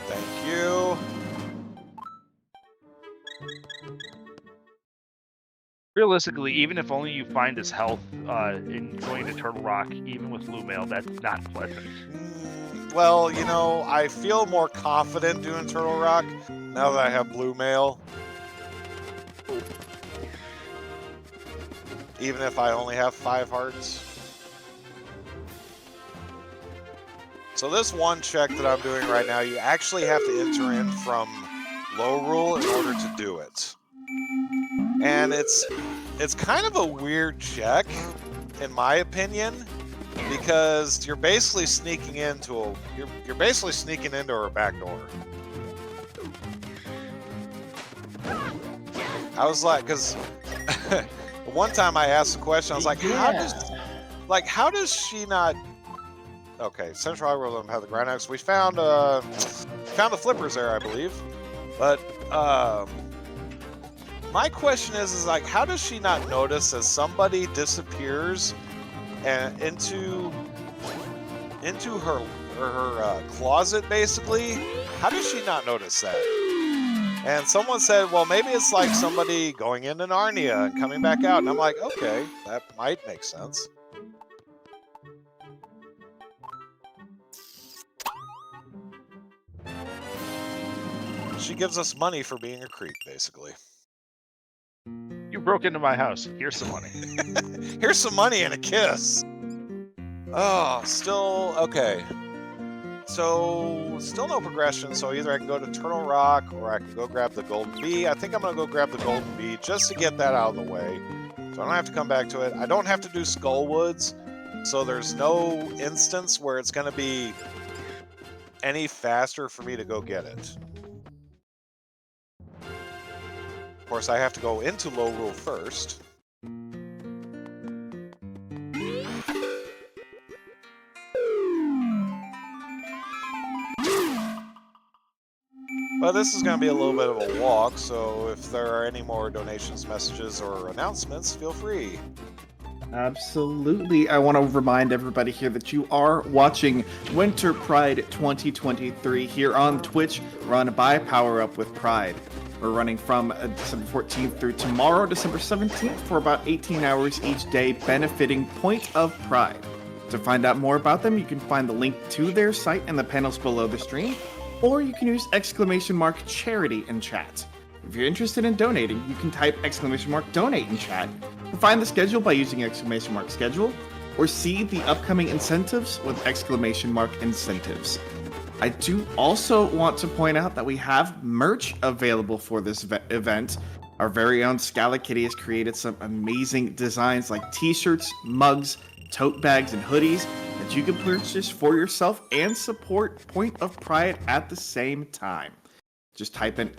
Thank you. Realistically, even if only you find his health in going to Turtle Rock, even with blue mail, that's not pleasant. Well, you know, I feel more confident doing Turtle Rock now that I have blue mail. Even if I only have 5 hearts. So this one check that I'm doing right now, you actually have to enter in from low rule in order to do it. And it's kind of a weird check, in my opinion, because you're basically sneaking into you're basically sneaking into her back door. I was like, because one time I asked the question, I was like, how does she not? Okay, Central Algorithm had the grind axe. We found the flippers there, I believe, but my question is like, how does she not notice as somebody disappears and into her closet, basically? How does she not notice that? And someone said, well, maybe it's like somebody going into Narnia and coming back out. And I'm like, okay, that might make sense. She gives us money for being a creep, basically. You broke into my house. Here's some money. Here's some money and a kiss. Oh, still okay. So, still no progression, so either I can go to Turtle Rock or I can go grab the Golden Bee. I think I'm going to go grab the Golden Bee just to get that out of the way. So I don't have to come back to it. I don't have to do Skull Woods, So there's no instance where it's going to be any faster for me to go get it. Of course, I have to go into low rule first. But this is going to be a little bit of a walk, so if there are any more donations, messages, or announcements, feel free. Absolutely. I want to remind everybody here that you are watching Winter Pride 2023 here on Twitch, run by Power Up with Pride. We're running from December 14th through tomorrow, December 17th, for about 18 hours each day, benefiting Point of Pride. To find out more about them, you can find the link to their site in the panels below the stream, or you can use !charity in chat. If you're interested in donating, you can type !donate in chat, or find the schedule by using !schedule, or see the upcoming incentives with !incentives. I do also want to point out that we have merch available for this event. Our very own Scala Kitty has created some amazing designs like t-shirts, mugs, tote bags, and hoodies that you can purchase for yourself and support Point of Pride at the same time. Just type in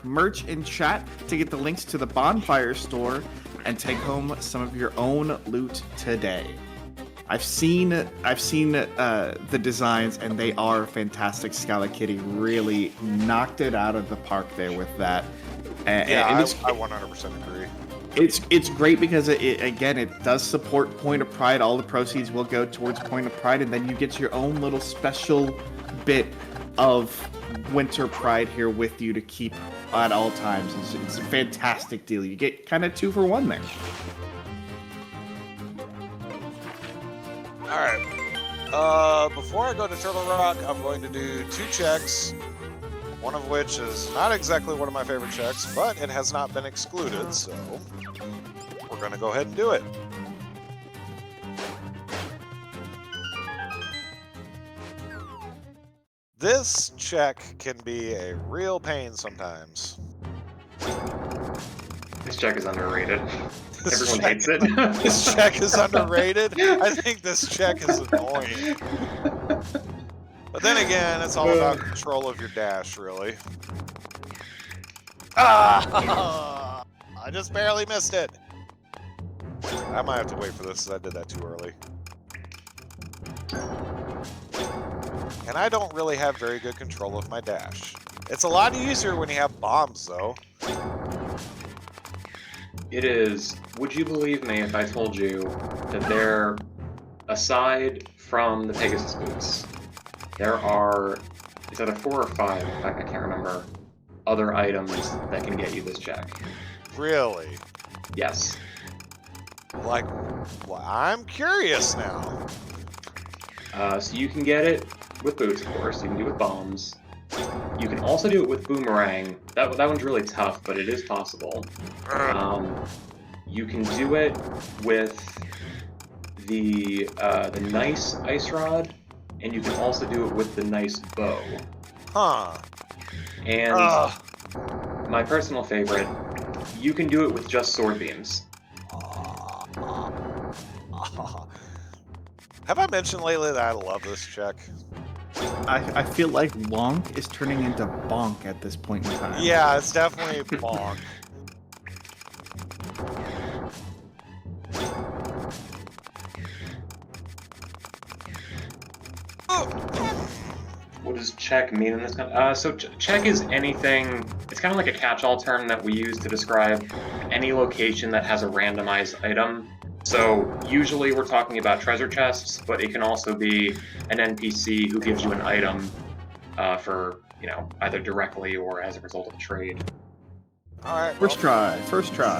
!merch in chat to get the links to the Bonfire store and take home some of your own loot today. I've seen the designs and they are fantastic. Scala Kitty really knocked it out of the park there with that. And I 100% agree. It's great because it does support Point of Pride. All the proceeds will go towards Point of Pride, and then you get your own little special bit of Winter Pride here with you to keep at all times. It's a fantastic deal. You get kind of 2 for 1 there. All right. Before I go to Turtle Rock, I'm going to do 2 checks. One of which is not exactly one of my favorite checks, but it has not been excluded, so we're going to go ahead and do it. This check can be a real pain sometimes. This check is underrated. Everyone hates it. This check is underrated? I think this check is annoying. But then again, it's all about control of your dash, really. Ah! I just barely missed it. I might have to wait for this, because I did that too early. And I don't really have very good control of my dash. It's a lot easier when you have bombs, though. It is. Would you believe me if I told you that there, aside from the Pegasus boots, there are, it's either 4 or 5, in fact I can't remember, other items that can get you this check. Really? Yes. Like, well, I'm curious now. So you can get it with boots, of course. You can do it with bombs. You can also do it with boomerang. That one's really tough, but it is possible. You can do it with the nice ice rod, and you can also do it with the nice bow. Huh. And my personal favorite, you can do it with just sword beams. Have I mentioned lately that I love this check? I feel like Lonk is turning into Bonk at this point in time. Yeah, it's definitely bonk. What does check mean in this kind? So check is anything. It's kind of like a catch-all term that we use to describe any location that has a randomized item. So usually we're talking about treasure chests, but it can also be an NPC who gives you an item for, either directly or as a result of a trade. All right. First try.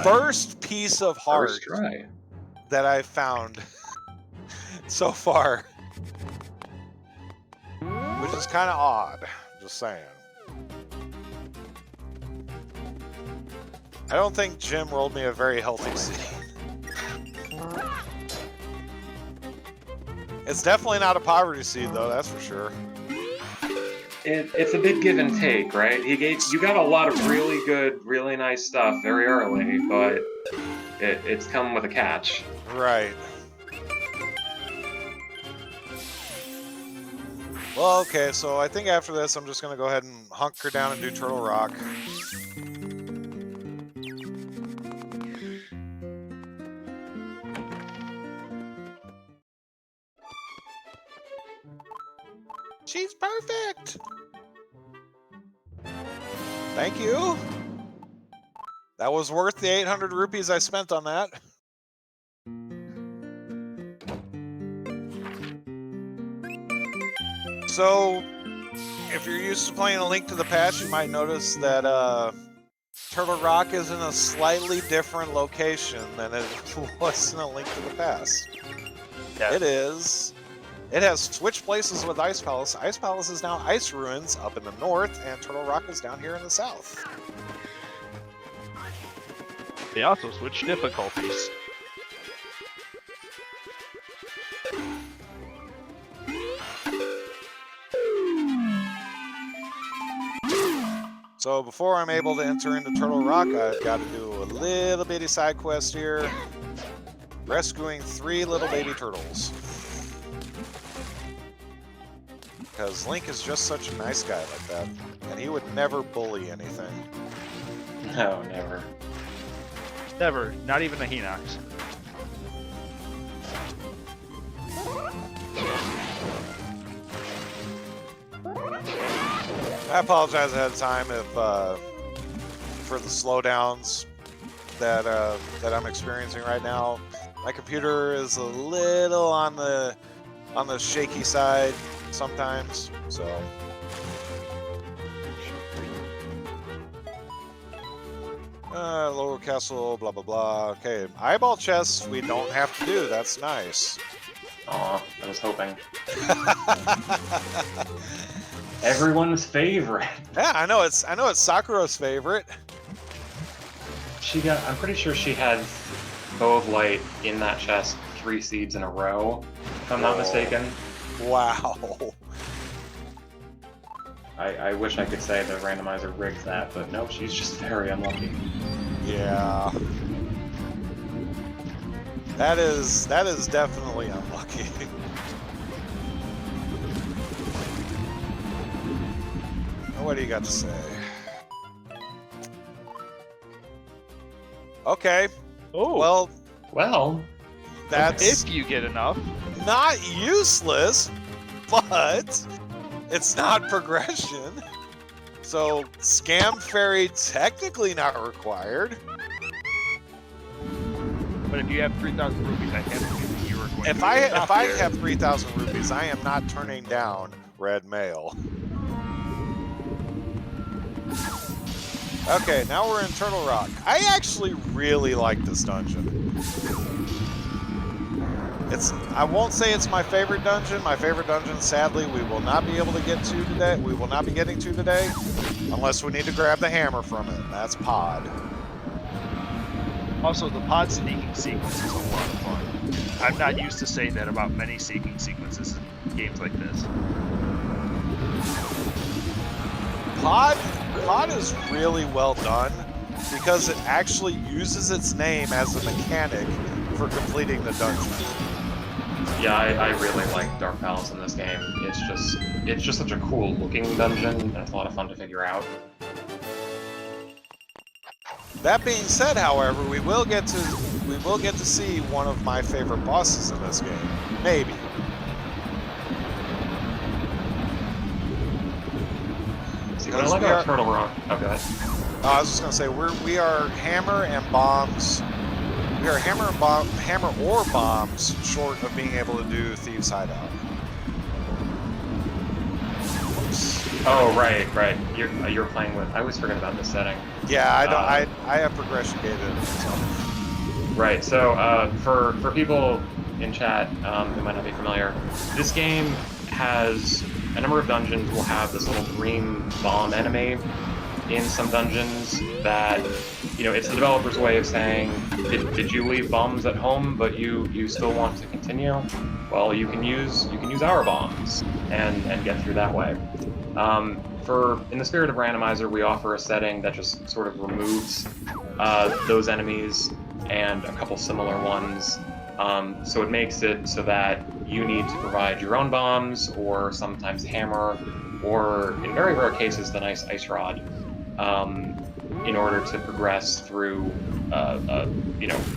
First piece of heart First try. that I found so far, which is kind of odd. Just saying. I don't think Jim rolled me a very healthy seed. It's definitely not a poverty seed, though. That's for sure. It's a big give and take, right? You got a lot of really good, really nice stuff very early, but it's come with a catch. Right. Well, okay, so I think after this, I'm just gonna go ahead and hunker down and do Turtle Rock. She's perfect! Thank you! That was worth the 800 rupees I spent on that. So, if you're used to playing A Link to the Past, you might notice that Turtle Rock is in a slightly different location than it was in A Link to the Past. Yeah. It is. It has switched places with Ice Palace. Ice Palace is now Ice Ruins up in the north, and Turtle Rock is down here in the south. They also switch difficulties. So before I'm able to enter into Turtle Rock, I've got to do a little bitty side quest here. Rescuing 3 little baby turtles. Because Link is just such a nice guy like that. And he would never bully anything. No, never. Never. Not even the Hinox. I apologize ahead of time if for the slowdowns that I'm experiencing right now. My computer is a little on the shaky side sometimes, so. Lower castle, blah blah blah. Okay, eyeball chests we don't have to do. That's nice. Aw, I was hoping. Everyone's favorite. Yeah, I know it's Sakura's favorite. I'm pretty sure she had Bow of Light in that chest 3 seeds in a row, if I'm not mistaken. Wow. I wish I could say the randomizer rigged that, but no, she's just very unlucky. Yeah. That is definitely unlucky. What do you got to say? Okay. Oh. Well, That's if you get enough. not useless, but it's not progression. So, Scam Fairy technically not required. But if you have 3,000 rupees, I have to you were going If to I stop here. have 3,000 rupees, I am not turning down red mail. Okay, now we're in Turtle Rock. I actually really like this dungeon. I won't say it's my favorite dungeon. My favorite dungeon, sadly, we will not be able to get to today. We will not be getting to today, unless we need to grab the hammer from it. That's Pod. Also, the pod sneaking sequence is a lot of fun. I'm not used to saying that about many sneaking sequences in games like this. Pod is really well done because it actually uses its name as a mechanic for completing the dungeon. yeah, I really like Dark Palace in this game. It's just such a cool looking dungeon, and it's a lot of fun to figure out. That being said, however, we will get to see one of my favorite bosses in this game. Maybe. See, what I like about Turtle Rock. Oh, go ahead. I was just gonna say we are hammer and bombs. We are hammer or bombs short of being able to do Thieves' Hideout. Oh, right. You're playing with. I always forget about this setting. Yeah, I don't. I have progression gated. So. Right. So for people in chat who might not be familiar, this game has a number of dungeons will have this little green bomb enemy in some dungeons that, you know, it's the developer's way of saying, did you leave bombs at home but you still want to continue? Well, you can use our bombs and get through that way. In the spirit of randomizer, we offer a setting that just sort of removes those enemies and a couple similar ones. So it makes it so that you need to provide your own bombs, or sometimes hammer, or in very rare cases, the nice ice rod, in order to progress through,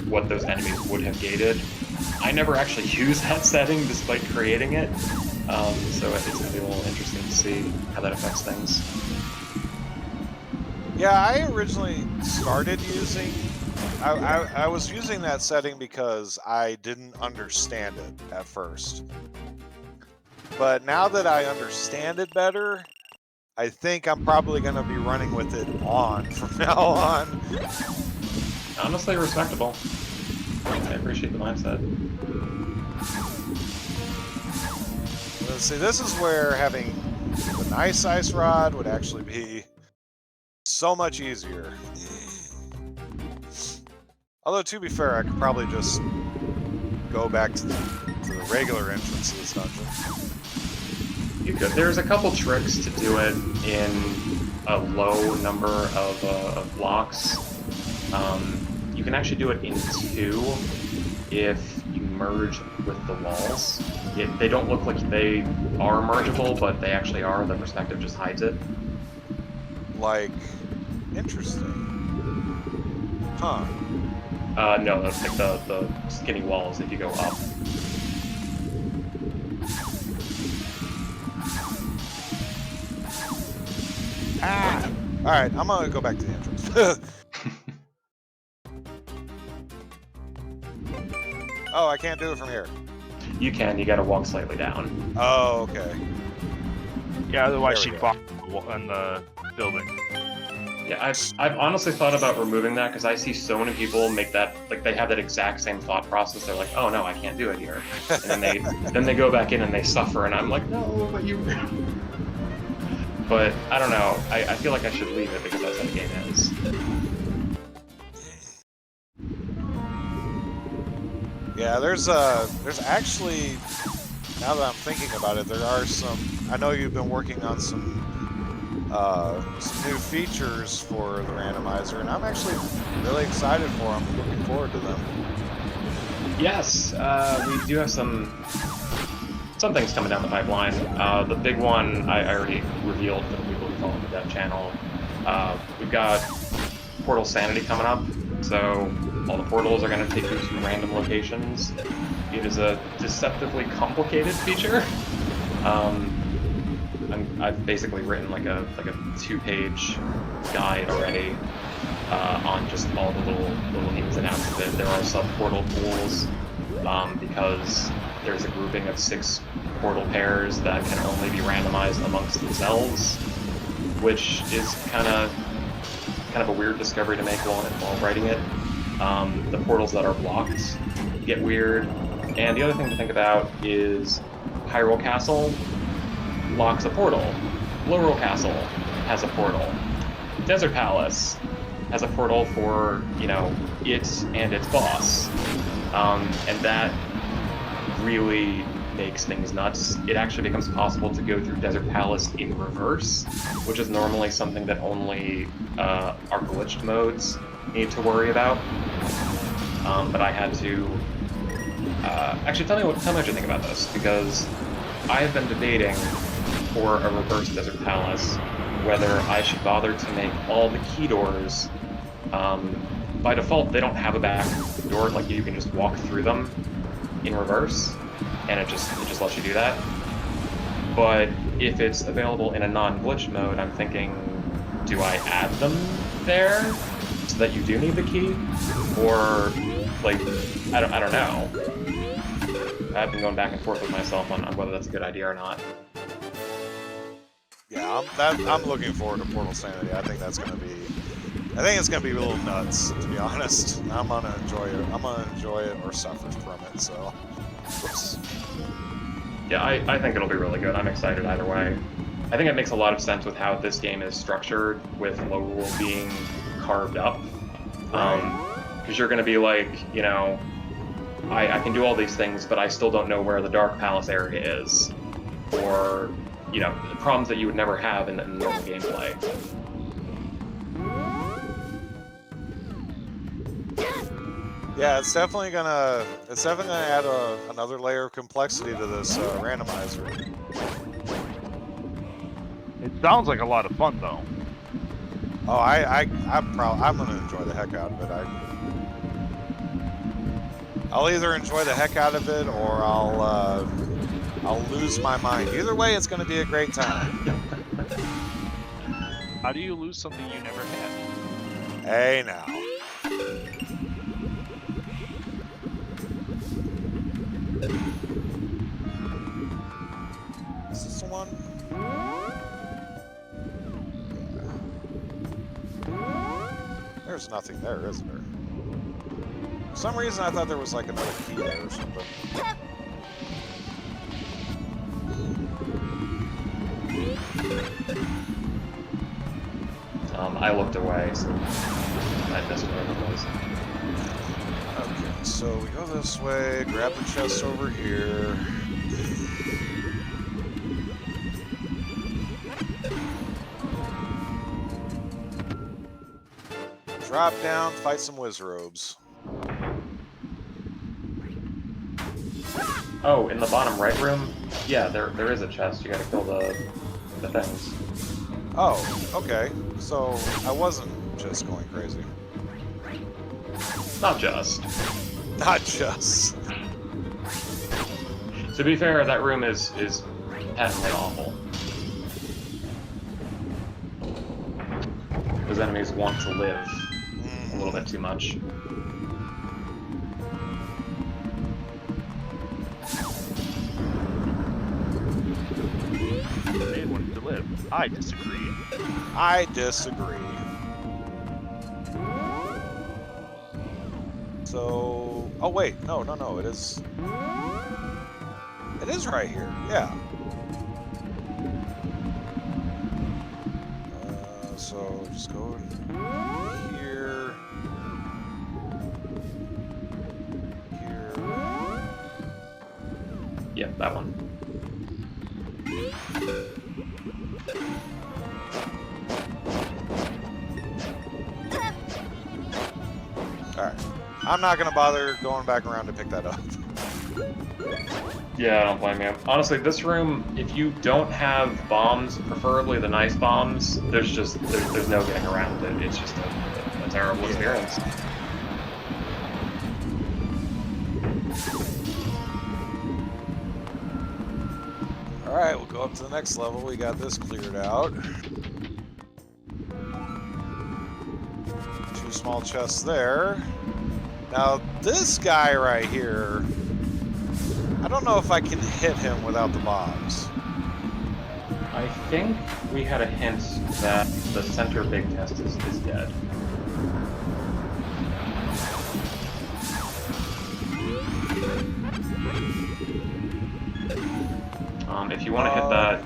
what those enemies would have gated. I never actually used that setting despite creating it, so it's going to be a little interesting to see how that affects things. Yeah, I originally started using... I was using that setting because I didn't understand it at first. But now that I understand it better, I think I'm probably going to be running with it on from now on. Honestly, respectable. I appreciate the mindset. Let's see, this is where having the nice ice rod would actually be so much easier. Although, to be fair, I could probably just go back to the regular entrance to this dungeon. You could. There's a couple tricks to do it in a low number of blocks. You can actually do it in 2 if you merge with the walls. They don't look like they are mergeable, but they actually are. The perspective just hides it. Like, interesting. Huh. No, that's like the skinny walls if you go up. Ah! Alright, I'm gonna go back to the entrance. Oh, I can't do it from here. You can, you gotta walk slightly down. Oh, okay. Yeah, otherwise There we she'd go. block in the building. Yeah, I've honestly thought about removing that because I see so many people make that, like they have that exact same thought process. They're like, oh no, I can't do it here. And then they go back in and they suffer, and I'm like, no, but you... But I don't know, I feel like I should leave it because that's how the game is. Yeah, there's actually, now that I'm thinking about it, there are some, I know you've been working on some new features for the randomizer, and I'm actually really excited for them, looking forward to them. Yes, we do have some things coming down the pipeline. The big one I already revealed for the people who follow the dev channel. We've got Portal Sanity coming up, so all the portals are going to take you to random locations. It is a deceptively complicated feature. I've basically written like a 2-page guide already on just all the little ins and outs of it. There are sub-portal pools because there's a grouping of 6 portal pairs that can only be randomized amongst themselves, which is kind of a weird discovery to make while writing it. The portals that are blocked get weird, and the other thing to think about is Hyrule Castle locks a portal. Lorule Castle has a portal. Desert Palace has a portal for, it and its boss. And that really makes things nuts. It actually becomes possible to go through Desert Palace in reverse, which is normally something that only our glitched modes need to worry about. But I had to... actually, tell me what you think about this, because I have been debating for a reverse Desert Palace whether I should bother to make all the key doors... by default, they don't have a back door, like you can just walk through them in reverse, and it just lets you do that. But if it's available in a non-glitch mode, I'm thinking, do I add them there so that you do need the key? Or, like, I don't know. I've been going back and forth with myself on whether that's a good idea or not. Yeah, I'm looking forward to Portal Sanity. I think it's gonna be a little nuts, to be honest. I'm gonna enjoy it. I'm gonna enjoy it or suffer from it. So, whoops. Yeah, I think it'll be really good. I'm excited either way. I think it makes a lot of sense with how this game is structured, with Lorule being carved up. Because you're going to be like, I can do all these things, but I still don't know where the Dark Palace area is. Or, problems that you would never have in normal gameplay. Yeah, it's definitely gonna add another layer of complexity to this randomizer. It sounds like a lot of fun, though. Oh, I'm gonna enjoy the heck out of it. I'll either enjoy the heck out of it or I'll lose my mind. Either way, it's gonna be a great time. How do you lose something you never had? Hey now. Is this the one? There's nothing there, is there? For some reason, I thought there was like another key there or something. I looked away, so I missed where it was. Okay, so we go this way, grab the chest over here. Drop down, fight some Wizrobes. Oh, in the bottom right room? Yeah, there is a chest. You gotta kill the things. Oh, okay. So I wasn't just going crazy. Not just. Not just. To be fair, that room is patently awful. Those enemies want to live a little bit too much. They want to live. I disagree. I disagree. So, oh wait, no, it is right here, yeah. So just go here, Yep, that one. Alright. I'm not gonna bother going back around to pick that up. Yeah, I don't blame you. Honestly, this room, if you don't have bombs, preferably the nice bombs, there's no getting around it. It's just a terrible experience. Alright, we'll go up to the next level. We got this cleared out. 2 small chests there. Now, this guy right here, I don't know if I can hit him without the bombs. I think we had a hint that the center big test is dead. If you want to hit that...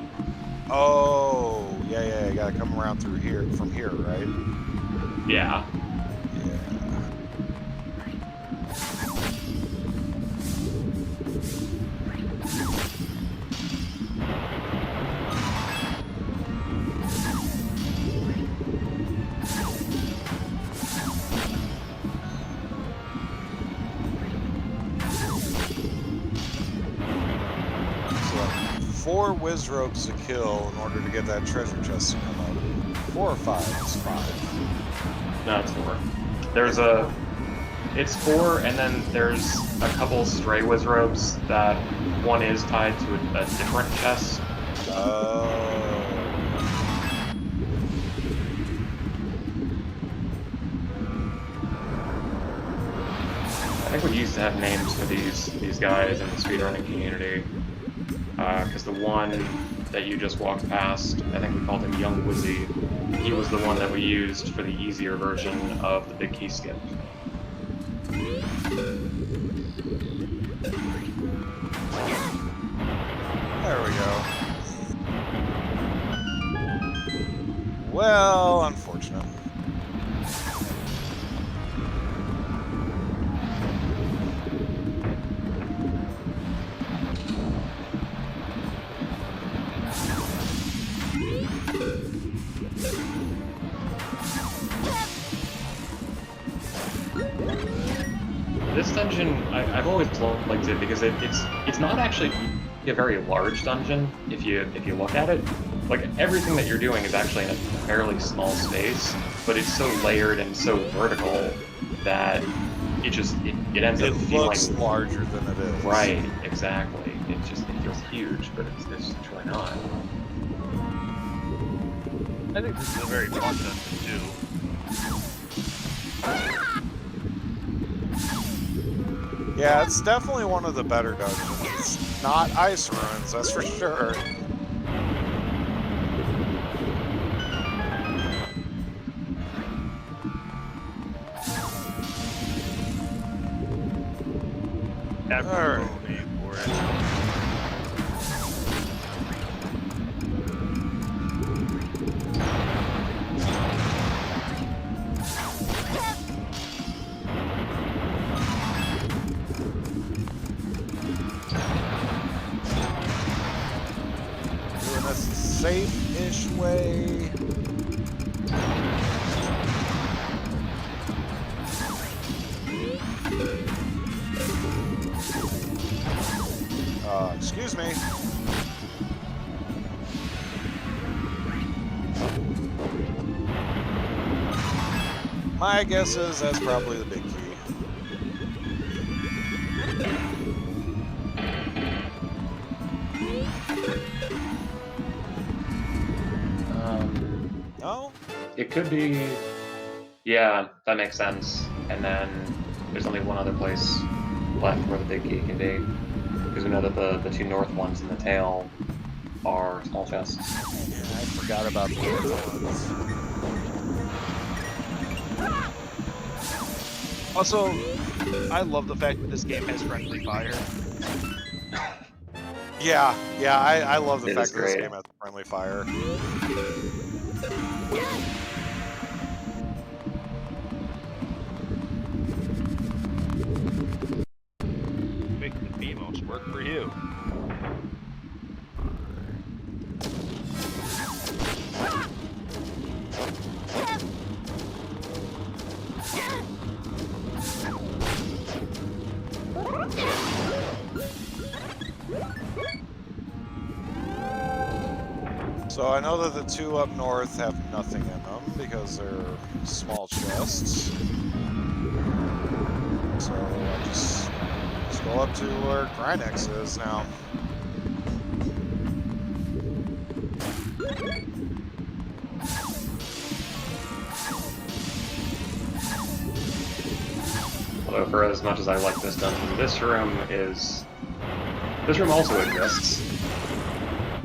Oh, yeah, you gotta come around through here, from here, right? Yeah. So, 4 Wizrobes to kill in order to get that treasure chest to come up. 4 or 5? It's 5. No, it's 4. There's it's 4, and then there's a couple stray Wizrobes that one is tied to a different chest. I think we used to have names for these guys in the speedrunning community. Because the one that you just walked past, I think we called him Young Wizzy. He was the one that we used for the easier version of the big key skip. There we go. Well, unfortunate. this dungeon, I've always liked it because it's not actually a very large dungeon if you look at it. Like everything that you're doing is actually in a fairly small space, but it's so layered and so vertical that it ends up feeling. It looks larger than it is. Right, exactly. It feels huge, but it's really not. I think this is a very fun dungeon too. Yeah, it's definitely one of the better dungeons. It's not Ice Ruins, that's for sure. Absolutely for it. Doing this safe-ish way. Excuse me. My guess is that's probably the big key. No? It could be. Yeah, that makes sense. And then there's only one other place left where the big key can be. Because we know that the two north ones in the tail are small chests. Yeah, I forgot about the other ones. Also, I love the fact that this game has friendly fire. Yeah, I love the It fact is that this great. game has friendly fire. Make the BMOS work for you. So I know that the two up north have nothing in them because they're small chests. So I just go up to where Grinex is now. Although for as much as I like this dungeon, this room also exists.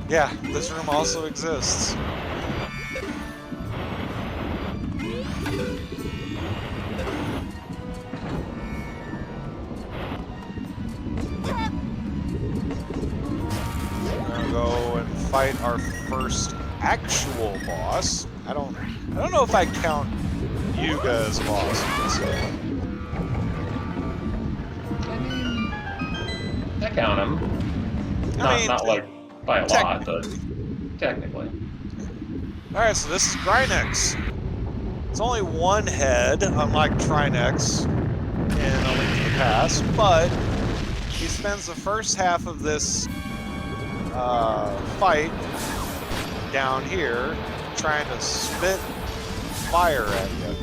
Yeah, this room also exists. We're gonna go and fight our first actual boss. I don't know if I count Yuga as a boss. So. I count him. Not like by a lot, but technically. Alright, so this is Grinex. It's only one head, unlike Trinex in A Link to the Past, but he spends the first half of this fight down here trying to spit fire at you.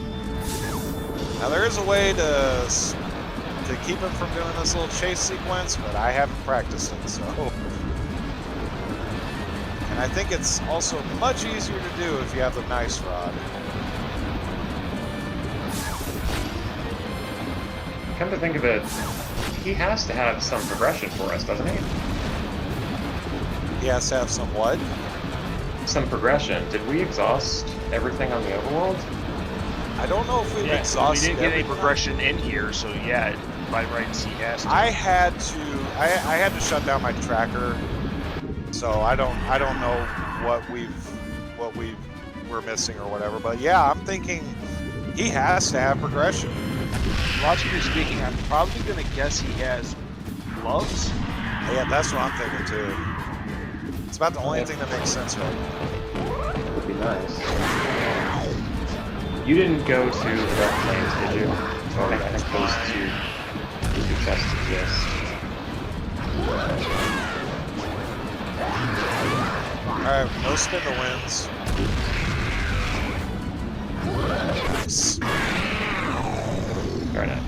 Now there is a way to keep him from doing this little chase sequence, but I haven't practiced it, so... And I think it's also much easier to do if you have the Nice Rod. Come to think of it, he has to have some progression for us, doesn't he? He has to have some what? Some progression. Did we exhaust everything on the overworld? I don't know if we've Yeah, we exhausted didn't get any everything. progression in here, so yeah, by rights he has to. I had to shut down my tracker, so I don't know what we're missing or whatever. But yeah, I'm thinking he has to have progression. Logically speaking, I'm probably gonna guess he has gloves. Yeah, that's what I'm thinking too. It's about the only thing that makes sense right now. That would be nice. You didn't go to the Dark Plains, did you? So I think those two exist. Alright, no spin to wins. Nice. Very nice.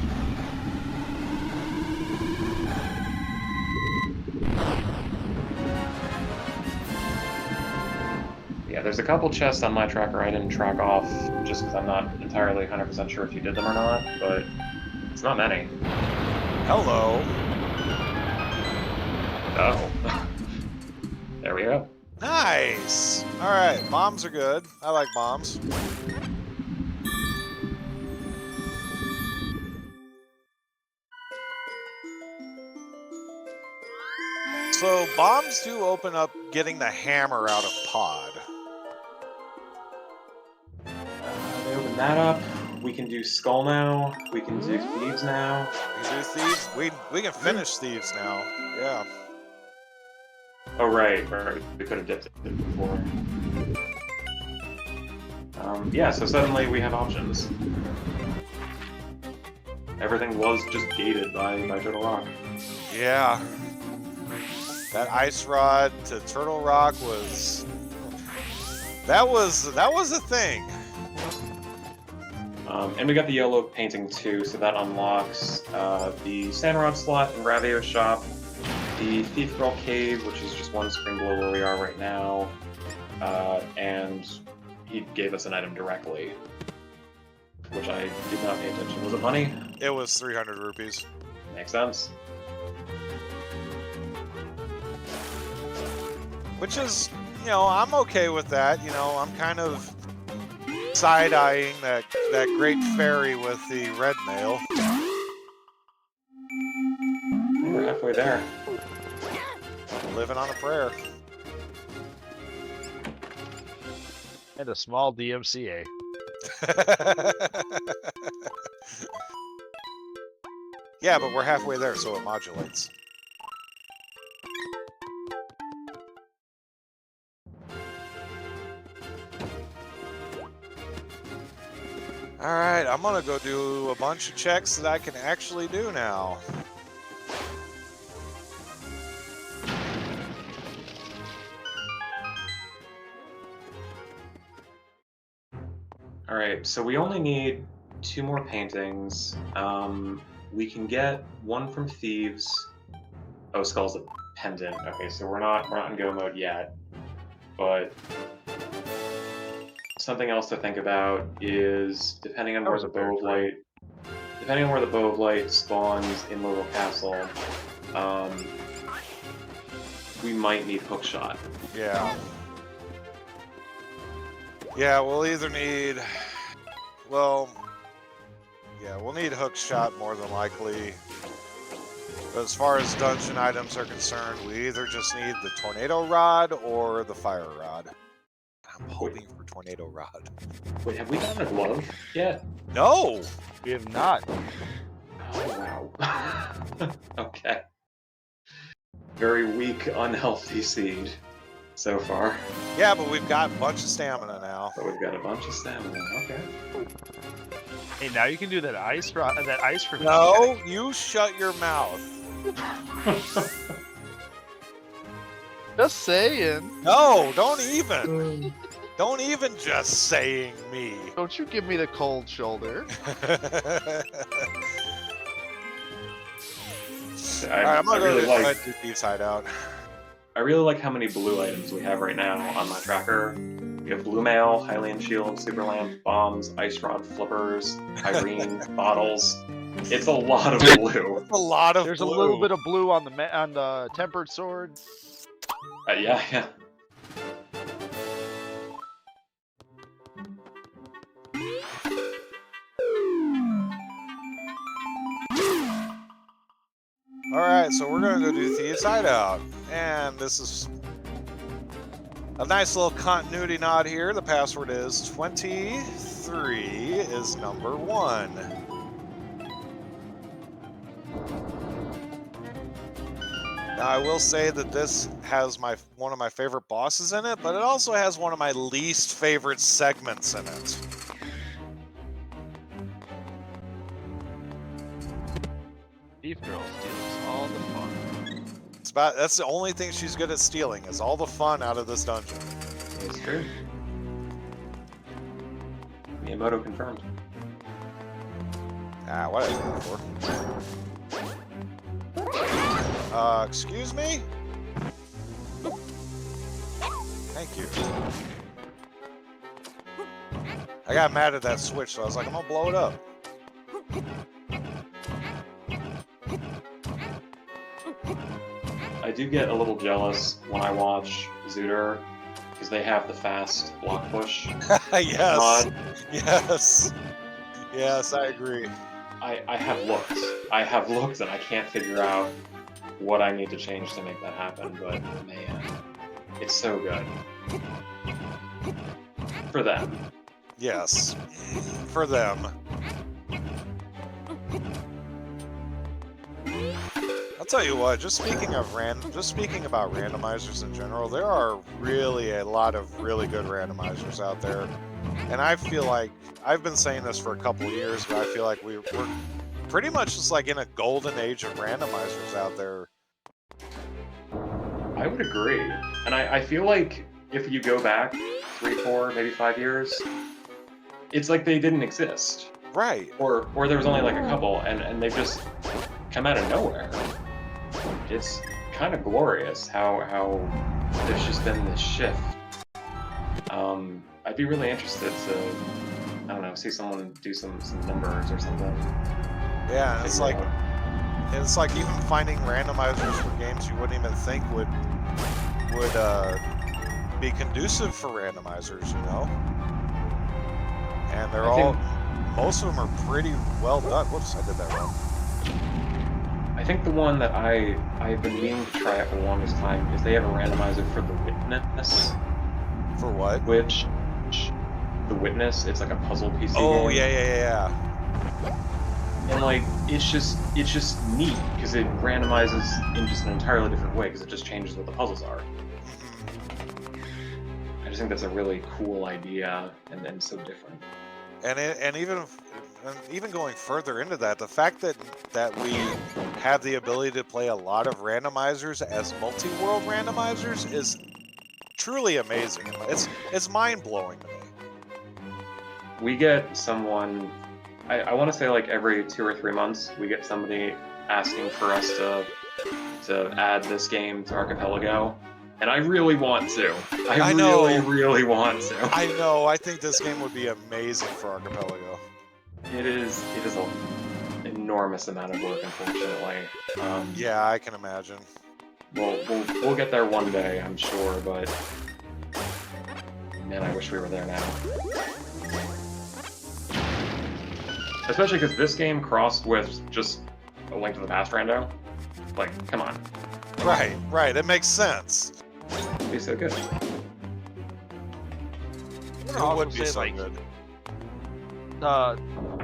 Yeah, there's a couple chests on my tracker I didn't track off just because I'm not entirely 100% sure if you did them or not, but it's not many. Hello. Oh. There we go. Nice. Alright, bombs are good. I like bombs. So bombs do open up getting the hammer out of pod. They open that up. We can do Skull now. We can do Thieves now. We can do thieves. We can finish thieves now. Yeah. Oh, right. We could have dipped it before. Yeah, so suddenly we have options. Everything was just gated by Turtle Rock. Yeah. That ice rod to Turtle Rock was that was a thing. And we got the yellow painting too, so that unlocks the Sandrod slot in Ravio's shop, the Thief Girl Cave, which is just one screen below where we are right now, and he gave us an item directly, which I did not pay attention. Was it money? It was 300 rupees. Makes sense. Which is, you know, I'm okay with that. You know, I'm kind of side-eyeing that great fairy with the red mail. We're halfway there. Living on a prayer. And a small DMCA. Yeah, but we're halfway there, so it modulates. Alright, I'm gonna go do a bunch of checks that I can actually do now. Alright, so we only need 2 more paintings. We can get one from Thieves. Oh, Skull's a pendant. Okay, so we're not in go mode yet. But something else to think about is depending on where the bow of light spawns in Local Castle, we might need hookshot. Yeah. Yeah, we'll either need... Well... Yeah, we'll need hook shot more than likely. But as far as dungeon items are concerned, we either just need the tornado rod or the fire rod. I'm hoping for tornado rod. Wait, have we gotten a glove yet? No! We have not. Oh, wow. Okay. Very weak, unhealthy seed so far. Yeah, but we've got a bunch of stamina now. But we've got a bunch of stamina. Okay. Hey, now you can do that ice for me. No, you shut your mouth. Just saying. No, don't even. Don't even just saying me. Don't you give me the cold shoulder. I'm gonna really go like to Thieves Hideout. I really like how many blue items we have right now on my tracker. We have Blue Mail, Hylian Shield, Super Lamp, Bombs, Ice Rod, Flippers, Irene, Bottles. It's a lot of blue. A lot of There's blue. a little bit of blue on the tempered sword. Yeah. Alright, so we're gonna go do Thieves Hideout. And this is a nice little continuity nod here. The password is 23 is number 1. Now I will say that this has one of my favorite bosses in it, but it also has one of my least favorite segments in it. Beef Girl steals all the fun. That's the only thing she's good at stealing, is all the fun out of this dungeon. It's true. Miyamoto confirmed. Ah, what did I do that for? Excuse me? Thank you. I got mad at that switch, so I was like, I'm gonna blow it up. I do get a little jealous when I watch Zooter because they have the fast block push. Yes. mod. Yes. Yes, I agree. I have looked and I can't figure out what I need to change to make that happen, but man, it's so good. For them. Yes. For them. I'll tell you what, just speaking about randomizers in general, there are really a lot of really good randomizers out there. And I feel like, I've been saying this for a couple of years, but I feel like we're pretty much just like in a golden age of randomizers out there. I would agree. And I feel like if you go back 3, 4, maybe 5 years, it's like they didn't exist. Right. Or there was only like a couple and they've just come out of nowhere. It's kind of glorious how there's just been this shift. I'd be really interested to, I don't know, see someone do some numbers or something. Yeah, and it's like even finding randomizers for games you wouldn't even think would be conducive for randomizers, you know? And most of them are pretty well done. Whoops, I did that wrong. I think the one that I've been meaning to try out for the longest time is they have a randomizer for The Witness. For what? Which, The Witness, it's like a puzzle PC Oh, game. yeah. And like, it's just neat, because it randomizes in just an entirely different way, because it just changes what the puzzles are. I just think that's a really cool idea, and so different. And even going further into that, the fact that we have the ability to play a lot of randomizers as multi-world randomizers is truly amazing. It's mind-blowing to me. We get someone, I want to say like every 2 or 3 months, we get somebody asking for us to add this game to Archipelago. And I really want to. I really want to. I know. I think this game would be amazing for Archipelago. It is an enormous amount of work, unfortunately. Yeah, I can imagine. We'll get there one day, I'm sure, but man, I wish we were there now. Especially because this game crossed with just A Link to the Past rando. Like, come on. Right. It makes sense. It'd be so good. It would be so good. The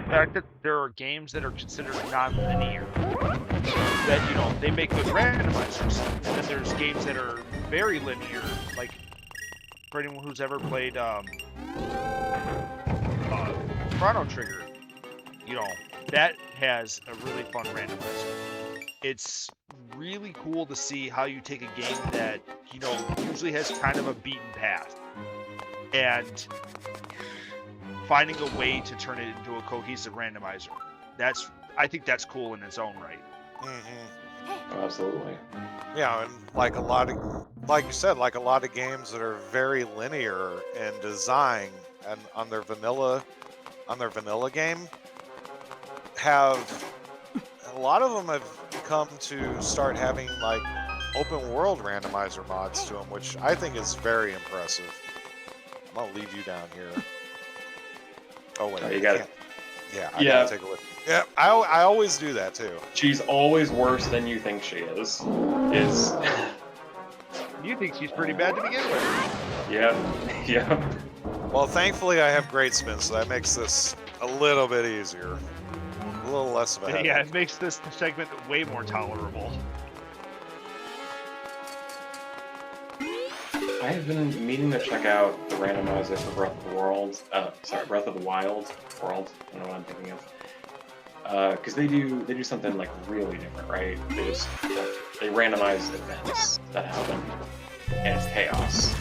fact that there are games that are considered non-linear, that, you know, they make good randomizers, and then there's games that are very linear, like, for anyone who's ever played Chrono Trigger, you know, that has a really fun randomizer. It's really cool to see how you take a game that, you know, usually has kind of a beaten path, and finding a way to turn it into a cohesive randomizer. I think that's cool in its own right. Mm-hmm. Oh, absolutely. Yeah, and like you said, like a lot of games that are very linear in design and on their vanilla game have a lot of them have come to start having like open world randomizer mods to them, which I think is very impressive. I'm gonna leave you down here. Oh wait, you got it. Yeah, I gotta take a look. Yeah, I always do that too. She's always worse than you think she is. You think she's pretty bad to begin with. Yeah. Well, thankfully I have great spin, so that makes this a little bit easier. A little less of a headache. Yeah, it makes this segment way more tolerable. I have been meaning to check out the randomizer for Breath of the Wild. I don't know what I'm thinking because they do something like really different, right? They randomize events that happen, and it's chaos.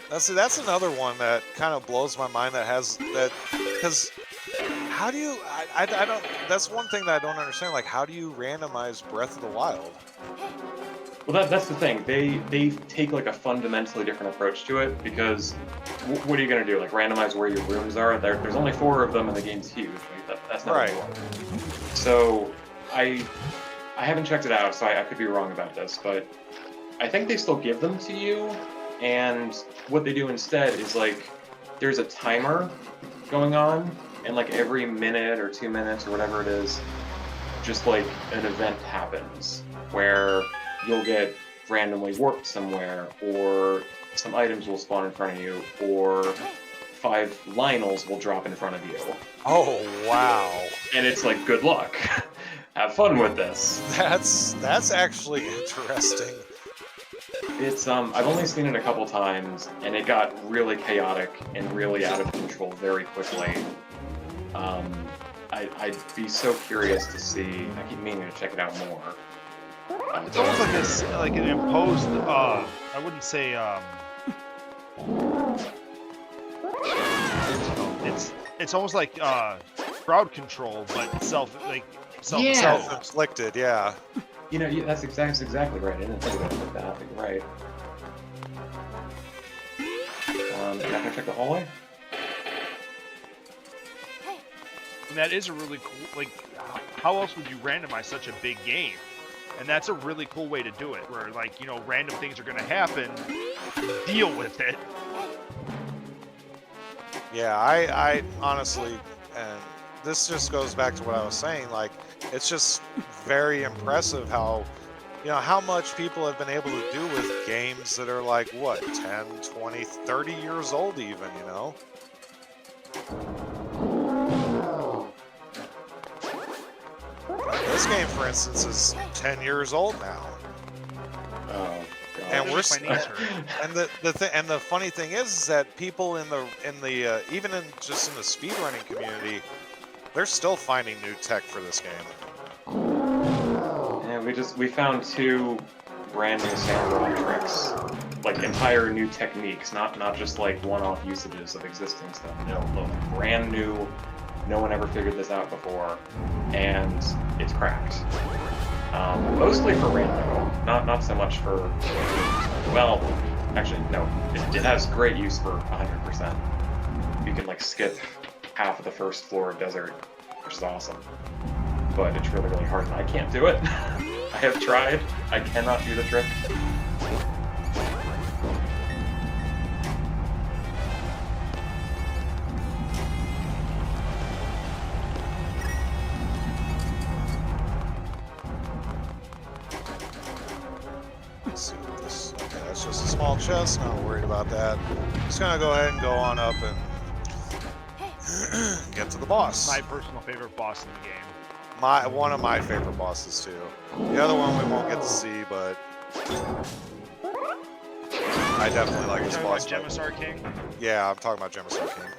That's another one that kind of blows my mind. Because how do you? I don't. That's one thing that I don't understand. Like, how do you randomize Breath of the Wild? Well, that's the thing. They take like a fundamentally different approach to it because what are you gonna do? Like randomize where your rooms are? There's only 4 of them, and the game's huge. That's not Right. gonna work. So I haven't checked it out, so I could be wrong about this, but I think they still give them to you. And what they do instead is like there's a timer going on, and like every minute or 2 minutes or whatever it is, just like an event happens where you'll get randomly warped somewhere, or some items will spawn in front of you, or 5 Lionels will drop in front of you. Oh wow! And it's like, good luck. Have fun with this. That's actually interesting. It's I've only seen it a couple times, and it got really chaotic and really out of control very quickly. I'd be so curious to see. I keep meaning to check it out more. It's almost like this, like an imposed. I wouldn't say. It's almost like crowd control, but Self-inflicted. Yeah. You know, that's exactly right. I didn't think about it like that. You're right. Am I gonna check the hallway? And that is a really cool. Like, how else would you randomize such a big game? And that's a really cool way to do it, where like, you know, random things are going to happen. Deal with it. Yeah, I honestly, and this just goes back to what I was saying, like, it's just very impressive how, you know, how much people have been able to do with games that are like, what, 10, 20, 30 years old even, you know? This game, for instance, is 10 years old now. Oh, God. And we're My knees hurt. and the funny thing is that people in the even in just in the speedrunning community, they're still finding new tech for this game. Yeah, we found 2 brand new standalone tricks, like entire new techniques, not just like one-off usages of existing stuff. No, brand new. No one ever figured this out before, and it's cracked. Mostly for Rando, not so much for. Well, actually, no. It has great use for 100%. You can like skip half of the first floor of desert, which is awesome. But it's really, really hard, and I can't do it. I have tried. I cannot do the trick. Let's see what this. Okay, that's just a small chest. Not worried about that. Just gonna go ahead and go on up and get to the boss. My personal favorite boss in the game. One of my favorite bosses too. The other one we won't get to see, but I definitely like his boss fight. Gemisar King? Yeah, I'm talking about Gemisar King.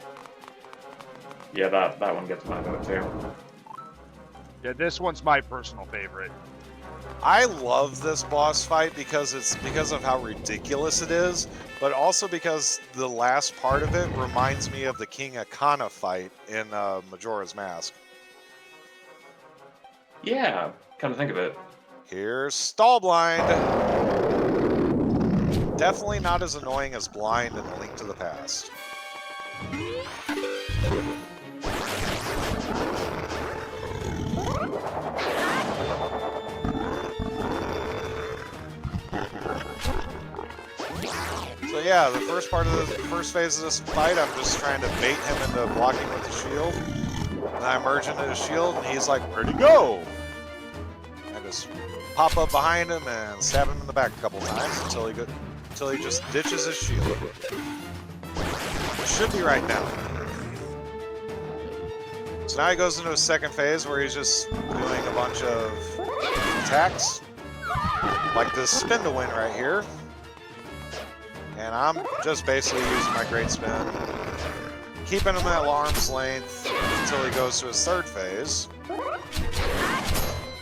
Yeah, that one gets my vote too. Yeah, this one's my personal favorite. I love this boss fight because of how ridiculous it is, but also because the last part of it reminds me of the King Akana fight in Majora's Mask. Yeah, come to think of it. Here's Stall Blind. Definitely not as annoying as Blind in A Link to the Past. So yeah, the first phase of this fight, I'm just trying to bait him into blocking with the shield. And I merge into his shield, and he's like, "Where'd he go?" I just pop up behind him and stab him in the back a couple times until he just ditches his shield. Should be right now. So now he goes into his second phase where he's just doing a bunch of attacks, like this spin to win right here. And I'm just basically using my great spin, keeping him at arm's length until he goes to his third phase.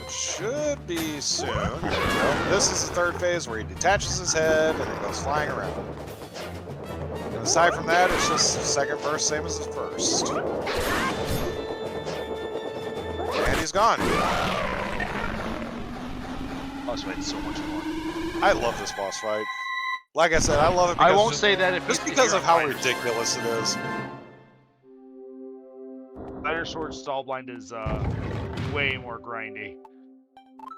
Which should be soon. There we go. This is the third phase where he detaches his head and then goes flying around. And aside from that, it's just second burst, same as the first. And he's gone. Boss fight's so much fun. I love this boss fight. Like I said, I love it because I won't say that if just you because hear of how Spider- ridiculous it is. Spider Sword Stallblind is way more grindy.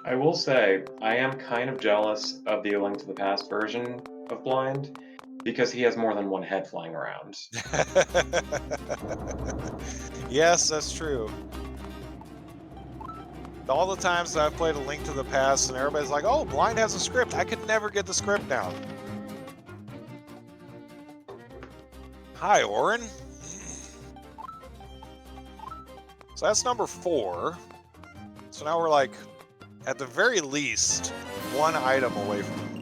I will say, I am kind of jealous of the A Link to the Past version of Blind, because he has more than one head flying around. Yes, that's true. All the times that I've played A Link to the Past and everybody's like, oh, Blind has a script. I could never get the script down. Hi, Orin. So that's number 4. So now we're like, at the very least, one item away from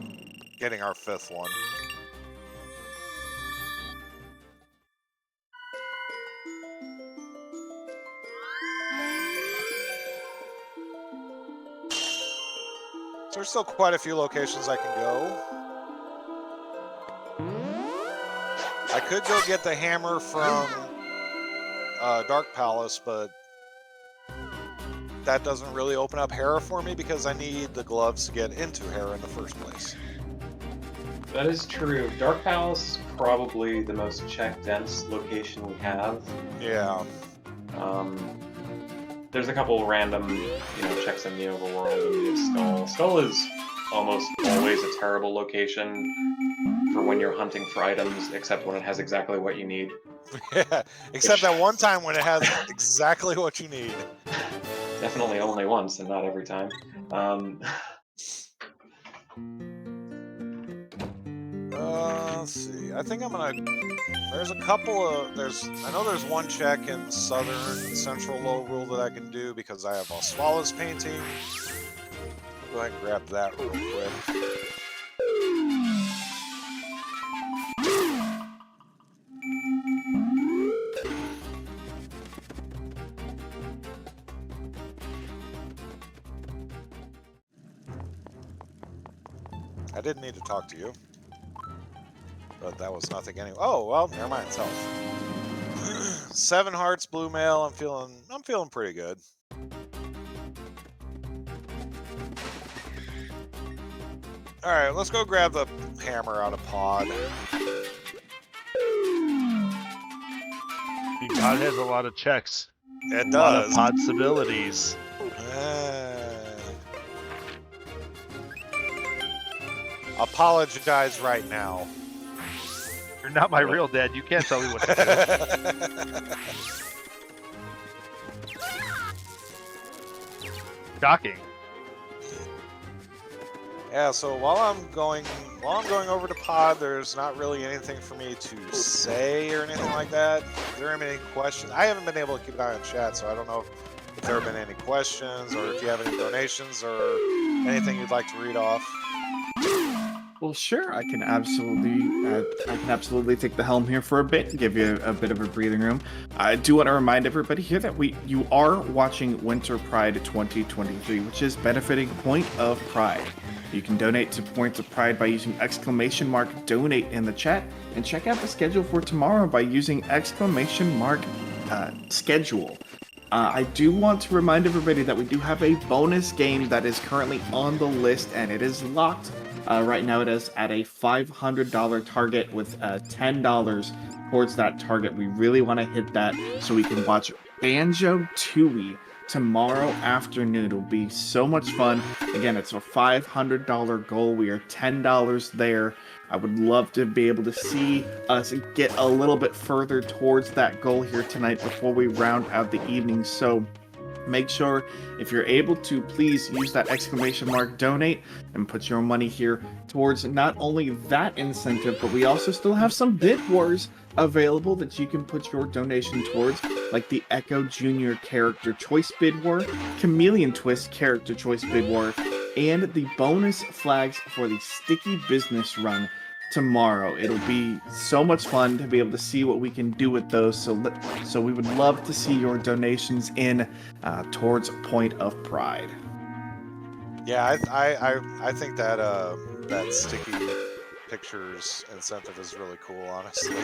getting our 5th one. So there's still quite a few locations I can go. I could go get the hammer from Dark Palace, but that doesn't really open up Hera for me because I need the gloves to get into Hera in the first place. That is true. Dark Palace is probably the most check-dense location we have. Yeah. There's a couple random, checks in the overworld, and we have Skull. Skull is almost always a terrible location for when you're hunting for items, except when it has exactly what you need. Yeah. Except that one time when it has exactly what you need. Definitely only once, and not every time. Let's see. I think I'm gonna. There's a couple of. I know there's one check in Southern Central Lowrule that I can do because I have Oswala's painting. I'll go ahead and grab that real quick. I didn't need to talk to you. But that was nothing anyway. Oh, well, never mind, it's health. 7 hearts, blue mail. I'm feeling pretty good. Alright, let's go grab the hammer out of pod. God has a lot of checks. It A lot of does. possibilities. Apologize right now. You're not my real dad. You can't tell me what to do. Shocking. Yeah, so while I'm going over to pod, there's not really anything for me to say or anything like that. If there are any questions, I haven't been able to keep an eye on chat, so I don't know if there have been any questions or if you have any donations or anything you'd like to read off. Well, sure. I can absolutely take the helm here for a bit and give you a bit of a breathing room. I do want to remind everybody here that you are watching Winter Pride 2023, which is benefiting Point of Pride. You can donate to Points of Pride by using !donate in the chat, and check out the schedule for tomorrow by using !schedule. I do want to remind everybody that we do have a bonus game that is currently on the list, and it is locked. Right now it is at a $500 target with $10 towards that target. We really want to hit that so we can watch Banjo-Tooie tomorrow afternoon. It'll be so much fun. Again, it's a $500 goal. We are $10 there. I would love to be able to see us get a little bit further towards that goal here tonight before we round out the evening. So make sure, if you're able to, please use that !donate and put your money here towards not only that incentive, but we also still have some bid wars available that you can put your donation towards, like the Echo Jr. Character Choice Bid War, Chameleon Twist Character Choice Bid War, and the bonus flags for the Sticky Business Run tomorrow. It'll be so much fun to be able to see what we can do with those. So we would love to see your donations in towards Point of Pride. Yeah, I think that that sticky pictures incentive is really cool, honestly.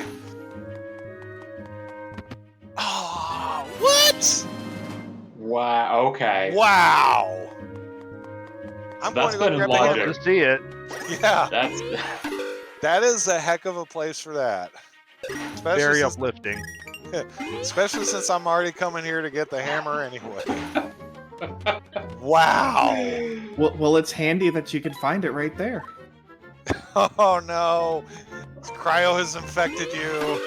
Oh, what? Wow. Okay. Wow. I'm That's going to been go grab the Love enlarging. hammer. to see it. Yeah, That's that is a heck of a place for that. Very Especially since, uplifting. especially since I'm already coming here to get the hammer anyway. Wow. Well, it's handy that you could find it right there. Oh no. Cryo has infected you.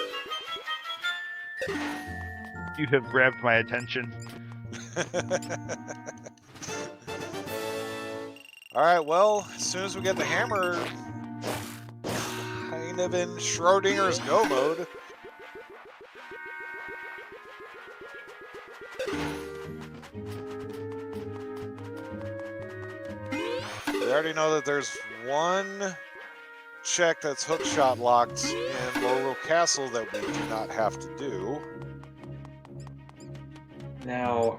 You have grabbed my attention. Alright, well, as soon as we get the hammer, kind of in Schrodinger's go mode. We already know that there's one check that's hookshot locked in Laurel Castle that we do not have to do. now.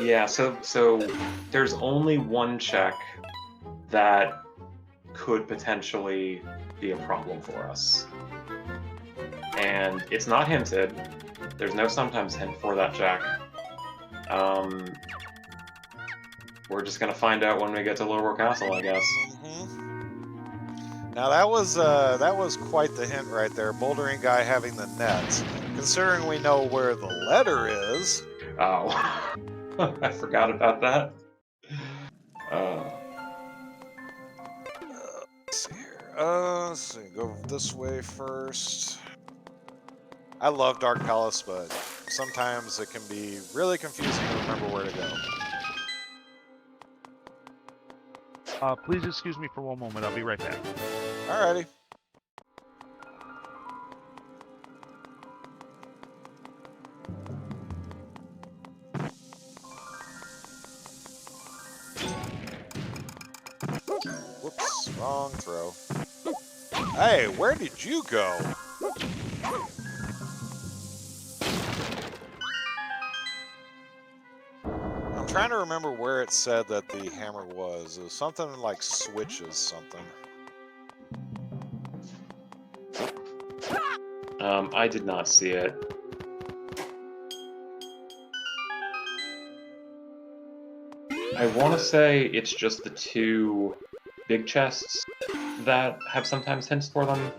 Yeah. So there's only one check that could potentially be a problem for us, and it's not hinted. There's no sometimes hint for that check. We're just gonna find out when we get to Lower Castle, I guess. Now that was quite the hint right there. Bouldering guy having the net. Considering we know where the letter is. Oh, I forgot about that. Let's see here. Let's see. Go this way first. I love Dark Palace, but sometimes it can be really confusing to remember where to go. Please excuse me for one moment. I'll be right back. Alrighty. Whoops, wrong throw. Hey, where did you go? I'm trying to remember where it said that the hammer was. It was something like switches something. I did not see it. I want to say it's just the two big chests that have sometimes hints for them.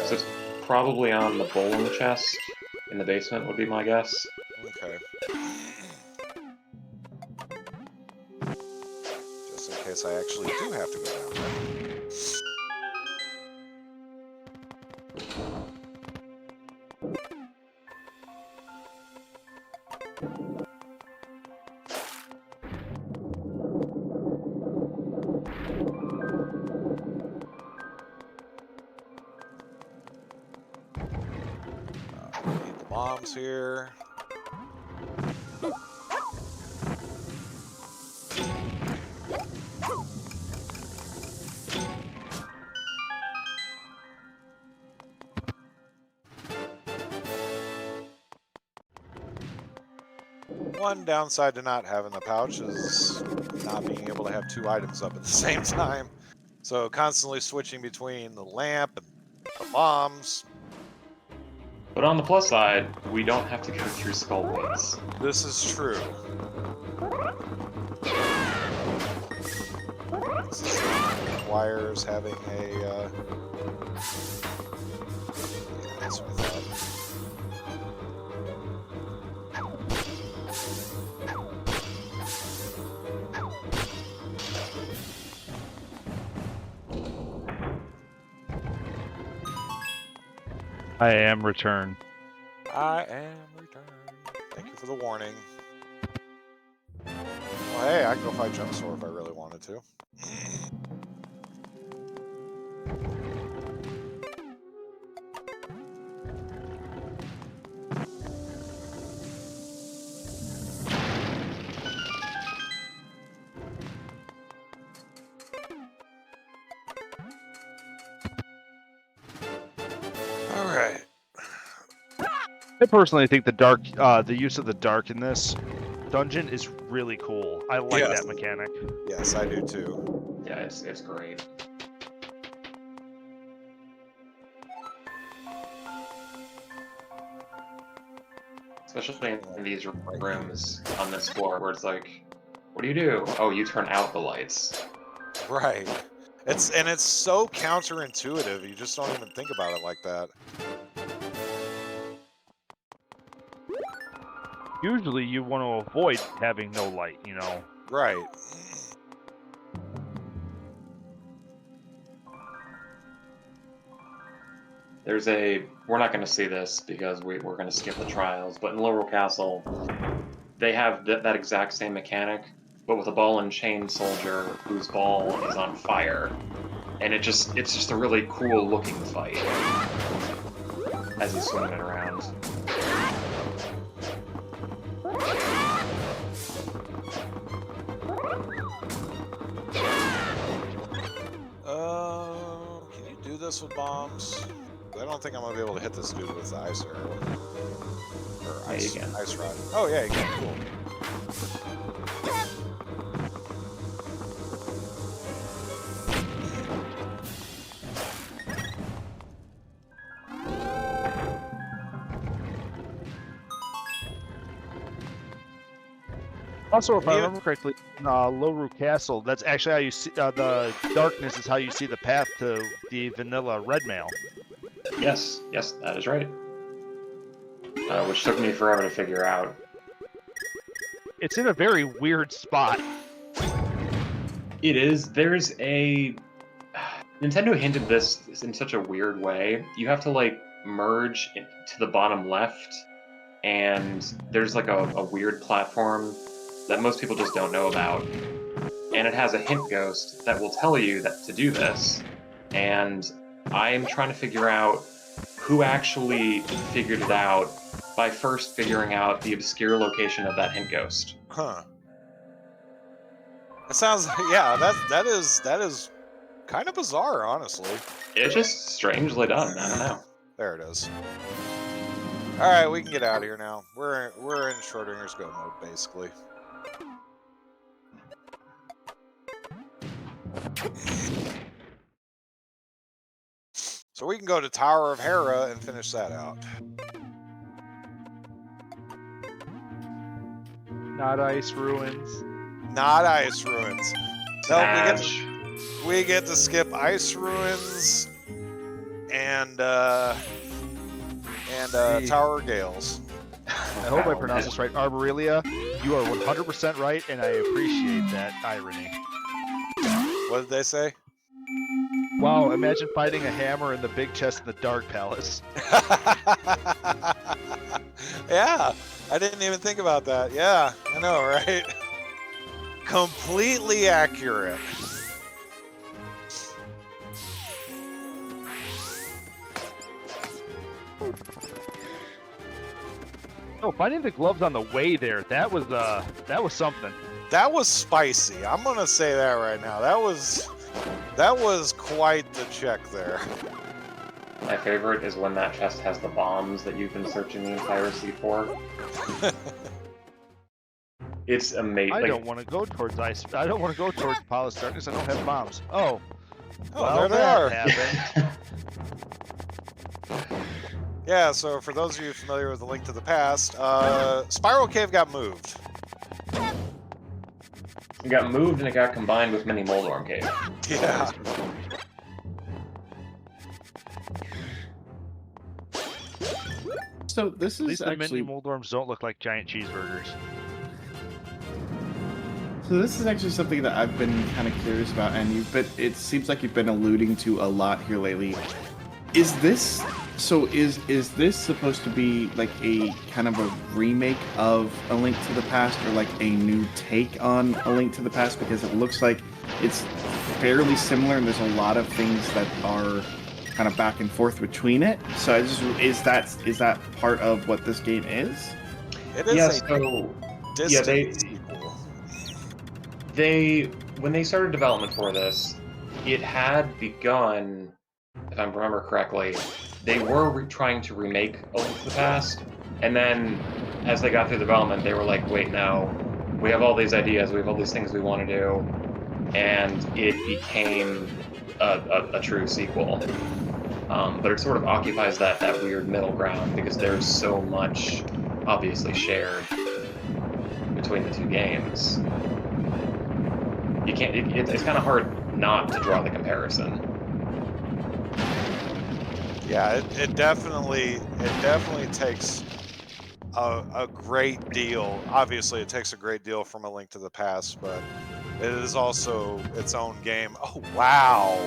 So it's probably on the bowling chest in the basement would be my guess. Okay. Just in case I actually do have to go down there. Need the bombs here. One downside to not having the pouch is not being able to have two items up at the same time. So constantly switching between the lamp and the bombs. But on the plus side, we don't have to go through Skull Maze. This is true. This requires having a... yeah, that's what I thought. I am returned. I am returned. Thank you for the warning. Well, hey, I can go fight Jumpstore if I really wanted to. I personally think the use of the dark in this dungeon is really cool. I like Yes. that mechanic. Yes, I do too. Yeah, it's great. Especially in these rooms on this floor where it's like, what do you do? Oh, you turn out the lights. Right. It's so counterintuitive. You just don't even think about it like that. Usually, you want to avoid having no light. You know. Right. We're not going to see this because we're going to skip the trials, but in Laurel Castle, they have that exact same mechanic, but with a ball and chain soldier whose ball is on fire. And it's just a really cool looking fight as he's swimming around. Can you do this with bombs? I don't think I'm gonna be able to hit this dude with the ice arrow. Or ice, Yeah, you can. ice rod. Oh yeah, you can. Cool. Also, if I remember correctly, in Loru Castle, that's actually how you see the darkness is how you see the path to the vanilla red mail. Yes, that is right. Which took me forever to figure out. It's in a very weird spot. It is. There's a Nintendo hinted this in such a weird way. You have to like merge to the bottom left, and there's like a weird platform that most people just don't know about. And it has a hint ghost that will tell you that to do this. And I'm trying to figure out who actually figured it out by first figuring out the obscure location of that hint ghost. Huh. That sounds. Yeah. That is kind of bizarre, honestly. It's just strangely done. I don't know. There it is. All right, we can get out of here now. We're in Schrodinger's go mode, basically. So we can go to Tower of Hera and finish that out. Not ice ruins. Not ice ruins. No, Smash. we get to skip ice ruins and Tower Gales. I hope I pronounced this right. Arborelia, you are 100% right, and I appreciate that irony. What did they say? Wow, imagine fighting a hammer in the big chest in the Dark Palace. Yeah, I didn't even think about that. Yeah, I know, right? Completely accurate. Oh, finding the gloves on the way there, that was something. That was spicy. I'm gonna say that right now. That was quite the check there. My favorite is when that chest has the bombs that you've been searching the entire sea for. It's amazing. I don't want to go towards ice. I don't want to go towards Palace Darkness. I don't have bombs. Oh, Oh, well, there they are. that happened. Yeah, so for those of you familiar with the Link to the Past, Spiral Cave got moved. It got moved and it got combined with Mini Moldorm Cave. Yeah. So this At least is the actually mini Moldorms don't look like giant cheeseburgers. so this is actually something that I've been kind of curious about, and it seems like you've been alluding to a lot here lately. Is this this supposed to be like a kind of a remake of A Link to the Past, or like a new take on A Link to the Past? Because it looks like it's fairly similar, and there's a lot of things that are kind of back and forth between it. So is that part of what this game is? It is Yeah, a so distant sequel. when they started development for this, it had begun, if I remember correctly, they were trying to remake A Link to the Past, And then as they got through development, they were like, wait, no, we have all these ideas, we have all these things we want to do, and it became a true sequel. But it sort of occupies that weird middle ground because there's so much obviously shared between the two games. You can't. It's kind of hard not to draw the comparison. Yeah, it definitely takes a great deal. Obviously, it takes a great deal from A Link to the Past, but it is also its own game. Oh wow!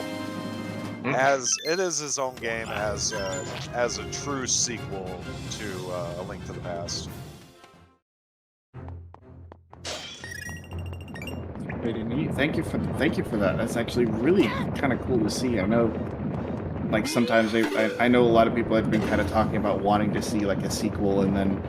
As it is its own game as a true sequel to A Link to the Past. Pretty neat. Thank you for that. That's actually really kind of cool to see. I know, like sometimes I know a lot of people have been kind of talking about wanting to see like a sequel, and then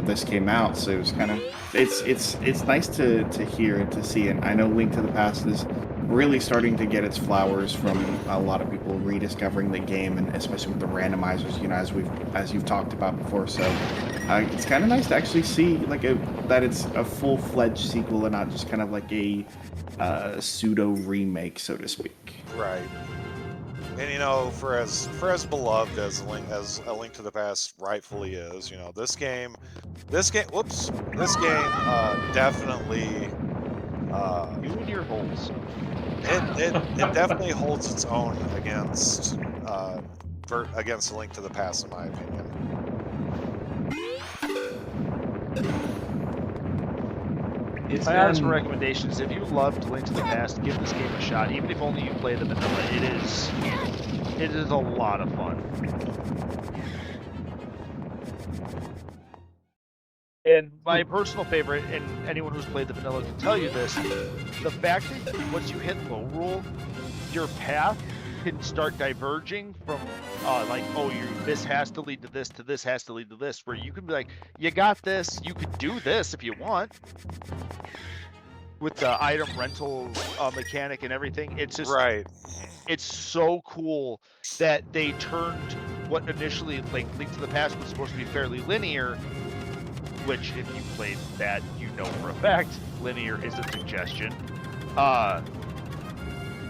this came out, so it was kind of it's nice to hear and to see. And I know Link to the Past is really starting to get its flowers from a lot of people rediscovering the game, and especially with the randomizers, as you've talked about before. So it's kind of nice to actually see like that it's a full-fledged sequel and not just kind of like a pseudo remake, so to speak. Right. And for as beloved as A Link to the Past rightfully is, this game definitely You and your holes. it definitely holds its own against A Link to the Past, in my opinion. My honest recommendation is if you loved Link to the Past, give this game a shot. Even if only you play the vanilla, it is a lot of fun. And my personal favorite, and anyone who's played the vanilla can tell you this, the fact that once you hit low roll, your path can start diverging from this has to lead to this, to this has to lead to this, where you can be like, you got this, you could do this if you want. With the item rental mechanic and everything, it's just right. It's so cool that they turned what initially like Link to the Past was supposed to be fairly linear, which if you played that, for a fact linear is a suggestion.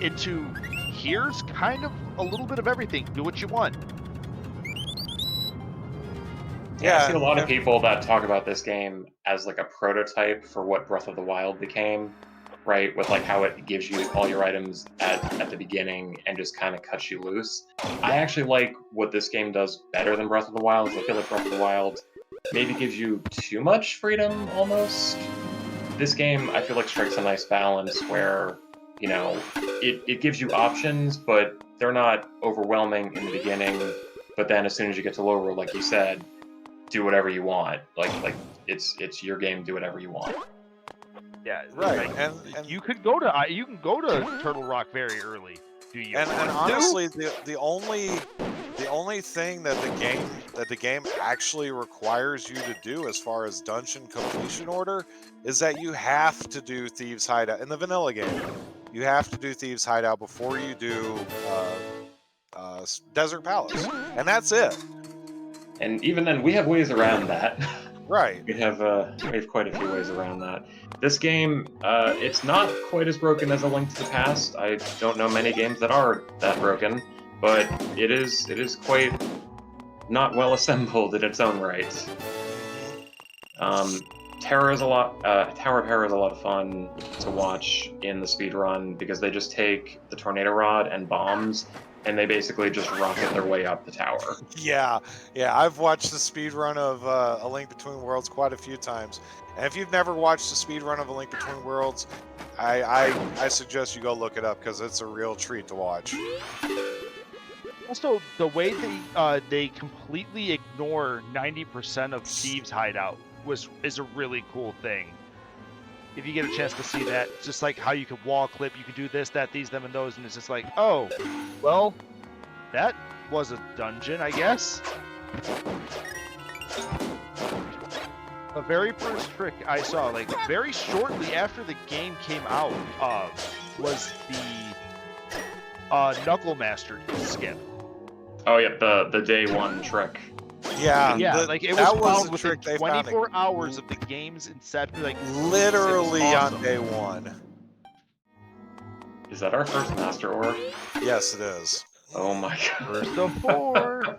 Into here's kind of a little bit of everything. Do what you want. Yeah, I see a lot of people that talk about this game as like a prototype for what Breath of the Wild became, right? With like how it gives you all your items at the beginning and just kind of cuts you loose. I actually like what this game does better than Breath of the Wild. I feel like Breath of the Wild maybe gives you too much freedom almost. This game, I feel like, strikes a nice balance where, it gives you options, but they're not overwhelming in the beginning. But then as soon as you get to low roll, like you said, do whatever you want. Like it's your game. Do whatever you want. Yeah, right. Like, and you can go to Turtle Rock very early. Do you? And honestly, the only thing that the game actually requires you to do as far as dungeon completion order is that you have to do Thieves Hideout in the vanilla game. You have to do Thieves Hideout before you do Desert Palace, and that's it. And even then, we have ways around that. Right. We have quite a few ways around that. This game, it's not quite as broken as A Link to the Past. I don't know many games that are that broken, but it is quite not well assembled in its own right. Tower of Terror is a lot of fun to watch in the speedrun because they just take the tornado rod and bombs and they basically just rocket their way up the tower. Yeah, I've watched the speedrun of A Link Between Worlds quite a few times. And if you've never watched the speedrun of A Link Between Worlds, I suggest you go look it up because it's a real treat to watch. Also, the way they completely ignore 90% of Thieves' Hideout is a really cool thing. If you get a chance to see that, just like how you could wall clip, you could do this, that, these, them, and those, and it's just like, oh, well, that was a dungeon, I guess. The very first trick I saw, like very shortly after the game came out, was the Knuckle Master skip. Oh yeah, the day one trick. Yeah, Yeah, like it was that was found the within trick they found. 24 hours of the game's inception. Like Literally it was awesome. on day one. Is that our first Master Ore? Yes, it is. Oh my god. First of 4.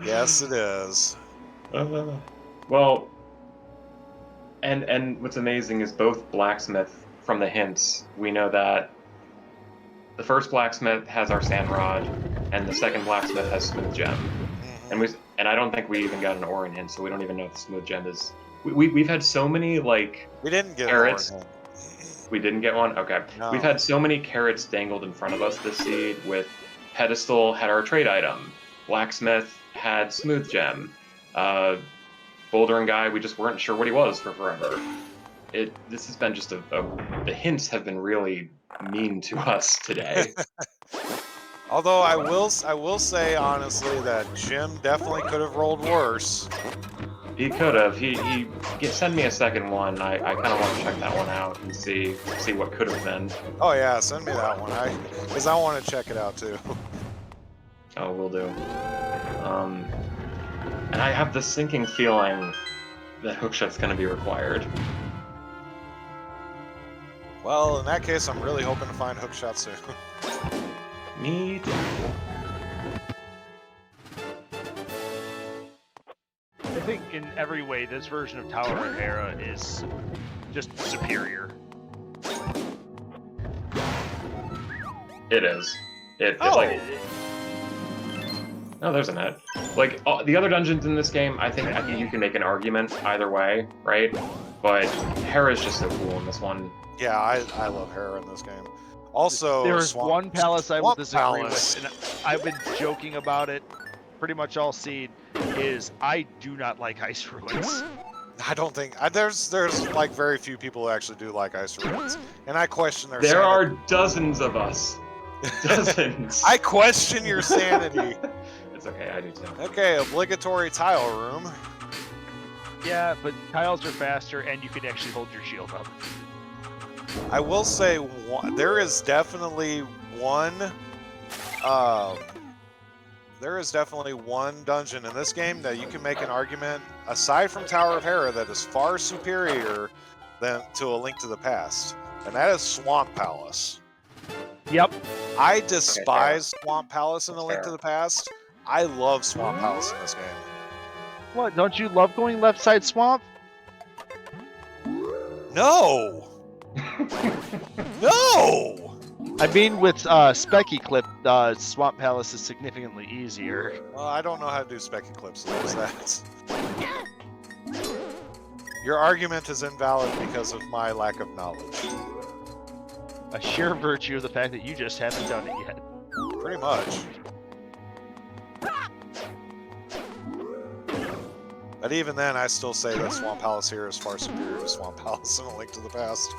Yes, it is. Well, and what's amazing is both blacksmith from the hints. We know that the first blacksmith has our sand rod, and the second blacksmith has smooth gem. And I don't think we even got an ore in hint, so we don't even know if the smooth gem is. We've had so many like We didn't get carrots. an ore. We didn't get one? Okay. No. We've had so many carrots dangled in front of us this seed with Pedestal had our trade item. Blacksmith had Smooth Gem. Bouldering Guy, we just weren't sure what he was for forever. This has been just the hints have been really mean to us today. Although I will say honestly that Jim definitely could have rolled worse. He could have. He send me a second one. I kind of want to check that one out and see what could have been. Oh yeah, send me that one. Because I want to check it out too. Oh, will do. And I have the sinking feeling that hookshot's going to be required. Well, in that case, I'm really hoping to find hookshot soon. Me too. I think in every way, this version of Tower of Hera is just superior. It is. Oh. Oh, there's a net. Like the other dungeons in this game, I think you can make an argument either way, right? But Hera's just so cool in this one. Yeah, I love Hera in this game. Also, There's one palace I will Swamp disagree Palace. with, and I've been joking about it pretty much all seed, is I do not like ice ruins. I don't think there's like very few people who actually do like ice ruins, and I question their There sanity. are dozens of us. Dozens. I question your sanity. It's okay, I do too. Okay, obligatory tile room. Yeah, but tiles are faster, and you can actually hold your shield up. I will say there is definitely one. There is definitely one dungeon in this game that you can make an argument, aside from Tower of Hera, that is far superior than to A Link to the Past, and that is Swamp Palace. Yep. I despise Swamp Palace in A That's Link fair. to the Past. I love Swamp Palace in this game. What? Don't you love going left side swamp? No! No! I mean, with Specky Clip, Swamp Palace is significantly easier. Well, I don't know how to do spec eclipse, so there's that. Your argument is invalid because of my lack of knowledge. A sheer virtue of the fact that you just haven't done it yet. Pretty much. But even then, I still say that Swamp Palace here is far superior to Swamp Palace in A Link to the Past.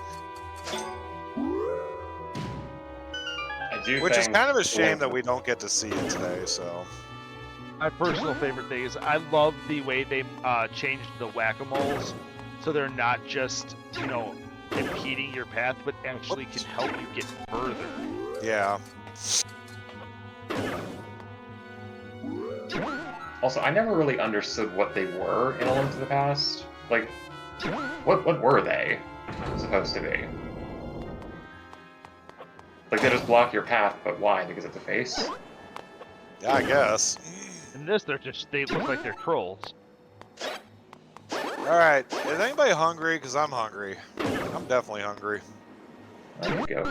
Which is kind of a shame that we don't get to see it today, so... My personal favorite thing is I love the way they changed the whack-a-moles, so they're not just, impeding your path, but actually can help you get further. Yeah. Also, I never really understood what they were in A Link to the Past. Like, what were they supposed to be? Like, they just block your path, but why? Because of the face? Yeah, I guess. In this, they look like they're trolls. Alright, is anybody hungry? Because I'm hungry. I'm definitely hungry. There you go.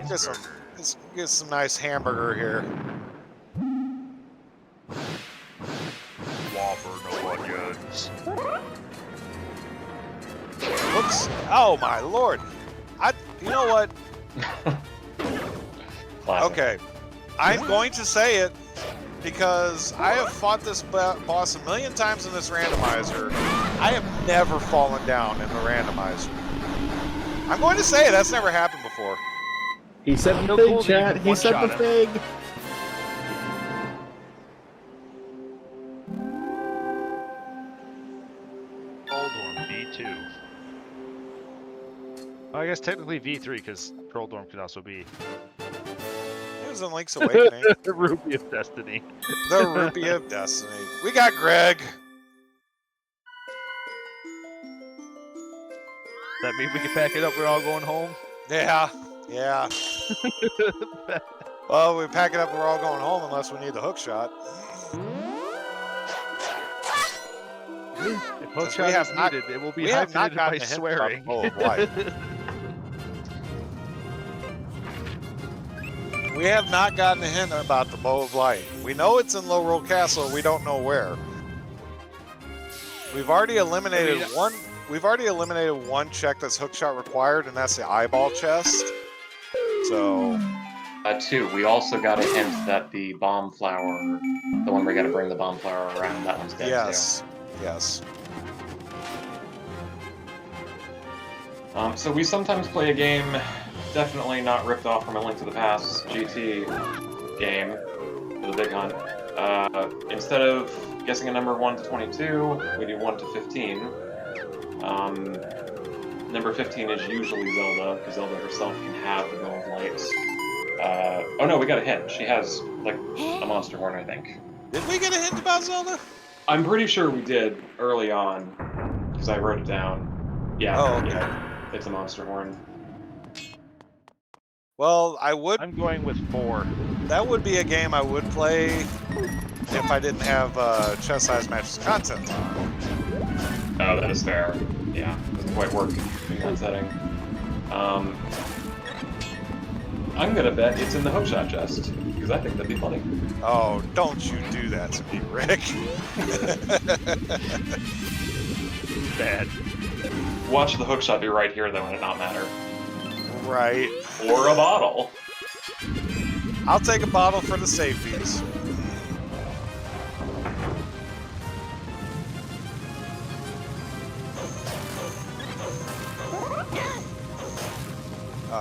For something. Let's get some nice hamburger here. Whopper, no onions. Whoops. Oh my lord. You know what? Classic. Okay. I'm going to say it because I have fought this boss a million times in this randomizer. I have never fallen down in the randomizer. I'm going to say it. That's never happened before. He said the So fig, cool that you chat. can He said the one-shot fig. Trolldorm V2. I guess technically V3 because Trolldorm could also be. was in Link's Awakening. The Ruby of Destiny. The Rupee of Destiny. We got Greg. That mean we can pack it up? We're all going home? Yeah. Well, we pack it up. We're all going home unless we need the hook shot. If hook we shot have is not- needed, it will be we have not hyphenated gotten by a hint swearing. about the Bow of Light. We have not gotten a hint about the Bow of Light. We know it's in Low Roll Castle. We don't know where. We've already eliminated one. We've already eliminated one check that's hookshot required, and that's the eyeball chest. So. 2. We also got a hint that the bomb flower, the one we got to bring the bomb flower around, that one's dead Yes. too. So we sometimes play a game, definitely not ripped off from A Link to the Past GT game, the Big Hunt. Instead of guessing a number 1 to 22, we do 1 to 15. Number 15 is usually Zelda, because Zelda herself can have the Bow of Light. Oh no, we got a hint. She has, like, a monster horn, I think. Did we get a hint about Zelda? I'm pretty sure we did early on, because I wrote it down. Yeah, Oh, okay. Yeah, it's a monster horn. Well, I'm going with 4. That would be a game I would play if I didn't have chest size matches content on. Oh, that is fair. Yeah, doesn't quite work in that setting. I'm gonna bet it's in the hookshot chest, because I think that'd be funny. Oh, don't you do that to me, Rick. Bad. Watch the hookshot be right here, though, and it not matter. Right. Or a bottle. I'll take a bottle for the safeties.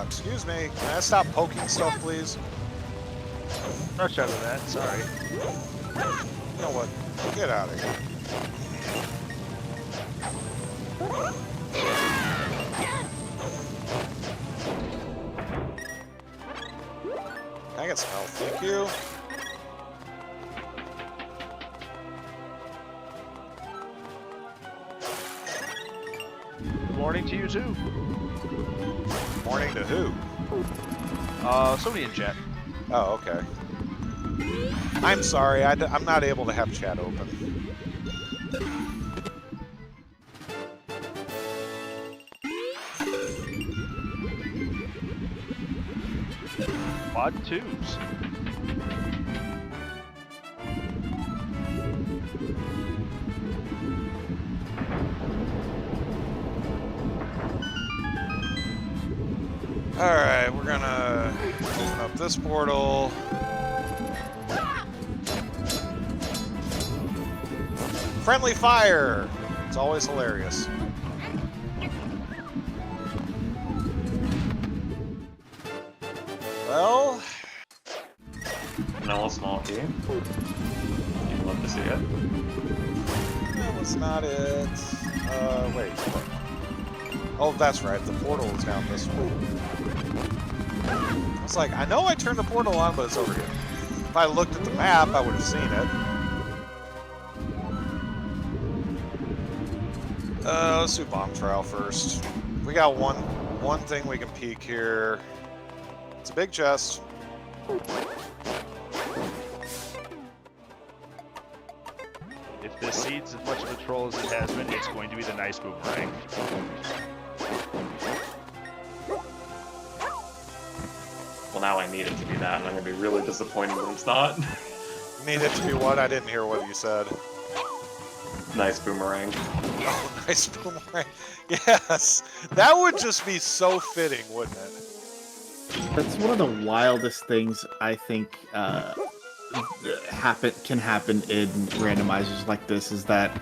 Excuse me, can I stop poking stuff, please? Rush out of that, sorry. You know what? Get out of here. Can I get some health? Thank you. Good morning to you too. Morning to who? Somebody in chat. Oh, okay. I'm sorry, I'm not able to have chat open. Quad 2s. Alright, we're gonna open up this portal. Friendly fire! It's always hilarious. Well... Vanilla small key. You'd love to see it. That was not it. Wait. Oh, that's right. The portal is down this way. I was like, I know I turned the portal on, but it's over here. If I looked at the map, I would have seen it. Let's do bomb trial first. We got one thing we can peek here. It's a big chest. If this seed's as much of a troll as it has been, it's going to be the nice boomerang. Well, now I need it to be that, and I'm gonna be really disappointed when it's not. Need it to be what? I didn't hear what you said. Nice boomerang. Oh, nice boomerang. Yes, that would just be so fitting, wouldn't it? That's one of the wildest things I think can happen in randomizers like this, is that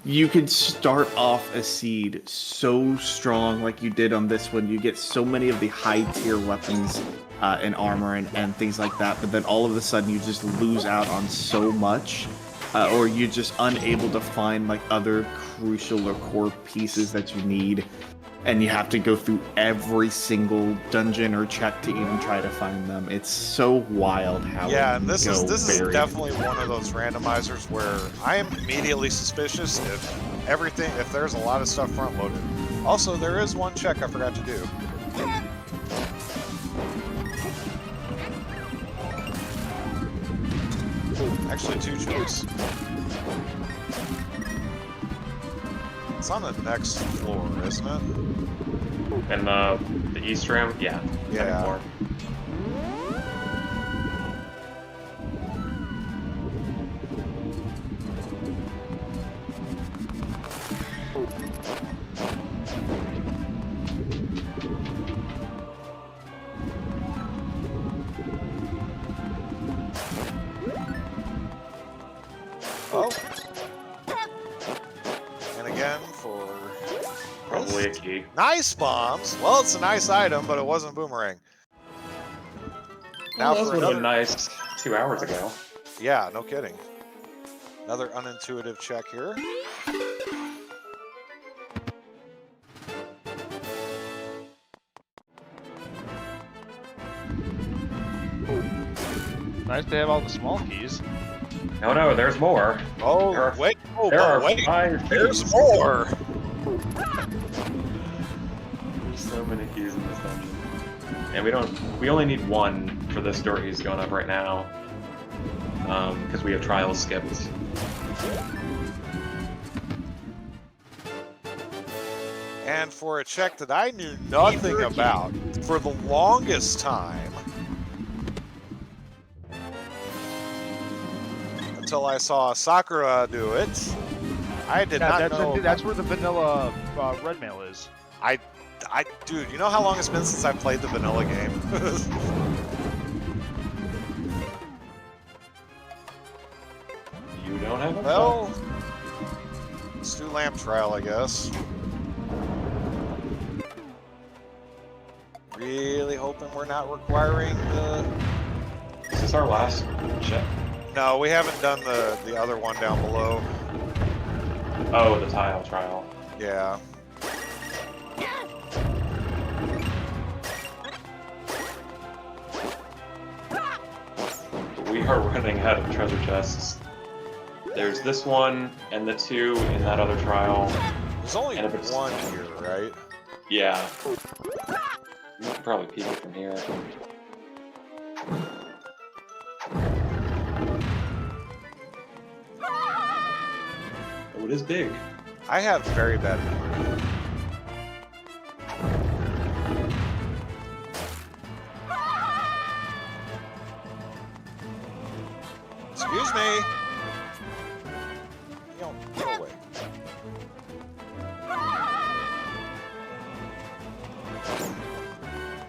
you can start off a seed so strong like you did on this one. You get so many of the high tier weapons and armor and things like that, but then all of a sudden you just lose out on so much, or you're just unable to find like other crucial or core pieces that you need. and you have to go through every single dungeon or check to even try to find them. It's so wild how Yeah, it and can this go is very. definitely one of those randomizers where I am immediately suspicious if there's a lot of stuff front loaded. Also, there is one check I forgot to do. Actually, 2 checks. It's on the next floor, isn't it? And the east room, yeah. Second floor. Oh. And again for Probably a key. nice bombs. Well, it's a nice item, but it wasn't boomerang. Now Well, for those would have another. been nice 2 hours ago. Yeah, no kidding. Another unintuitive check here. Nice to have all the small keys. No, there's more. Oh, There are- wait. Oh, There are wait. 5 There's keys. more. There's so many keys in this dungeon. And we only need 1 for this door he's going up right now. Because we have trials skipped. And for a check that I knew nothing about for the longest time, until I saw Sakura do it, I did not know. That's where the vanilla red mail is. Dude, you know how long it's been since I played the vanilla game? You don't have a Well, let's do lamp trial, I guess. Really hoping we're not requiring the... Is this our last check? No, we haven't done the other one down below. Oh, the tile trial. Yeah. We are running out of treasure chests. There's this one and the 2 in that other trial. There's only And if it's- one here, right? Yeah. You can probably peek it from here. Oh, it is big. I have very bad memory. Excuse me. Get away.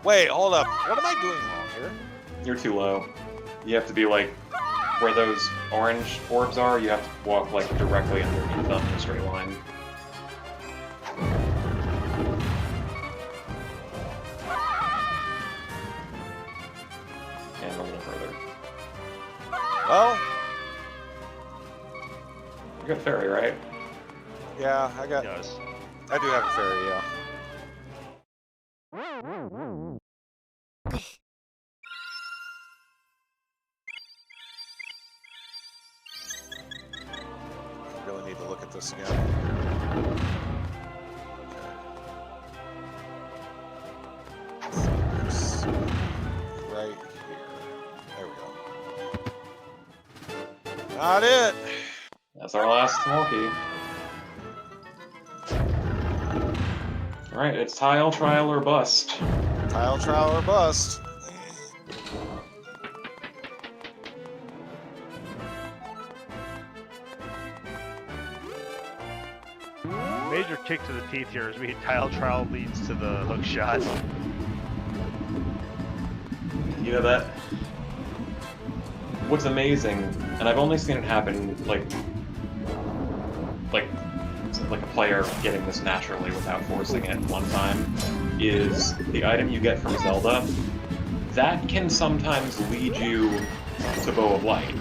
Wait, hold up. What am I doing wrong here? You're too low. You have to be like where those orange orbs are. You have to walk like directly underneath them in a straight line. And a little further. Well, You got fairy, right? yeah, I Yes. do have a fairy, yeah. Really need to look at this again. There's right here. There we go. Not it. That's our last small key. Alright, it's tile, trial, or bust. Tile trial or bust. Major kick to the teeth here as we tile trial leads to the hook shot. You know that? What's amazing, and I've only seen it happen like a player getting this naturally without forcing it one time, is the item you get from Zelda. That can sometimes lead you to Bow of Light.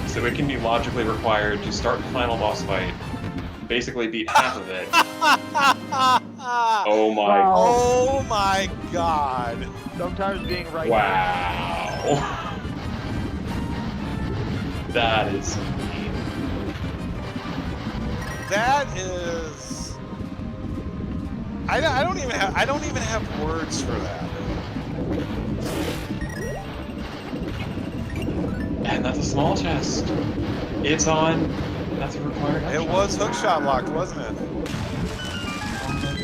So it can be logically required to start the final boss fight, basically beat half of it, Oh my. Wow. Oh my god. Sometimes being right. Wow. That is mean. That is. I don't even have words for that. And that's a small chest. It's on. That's a required. It was hookshot locked, wasn't it?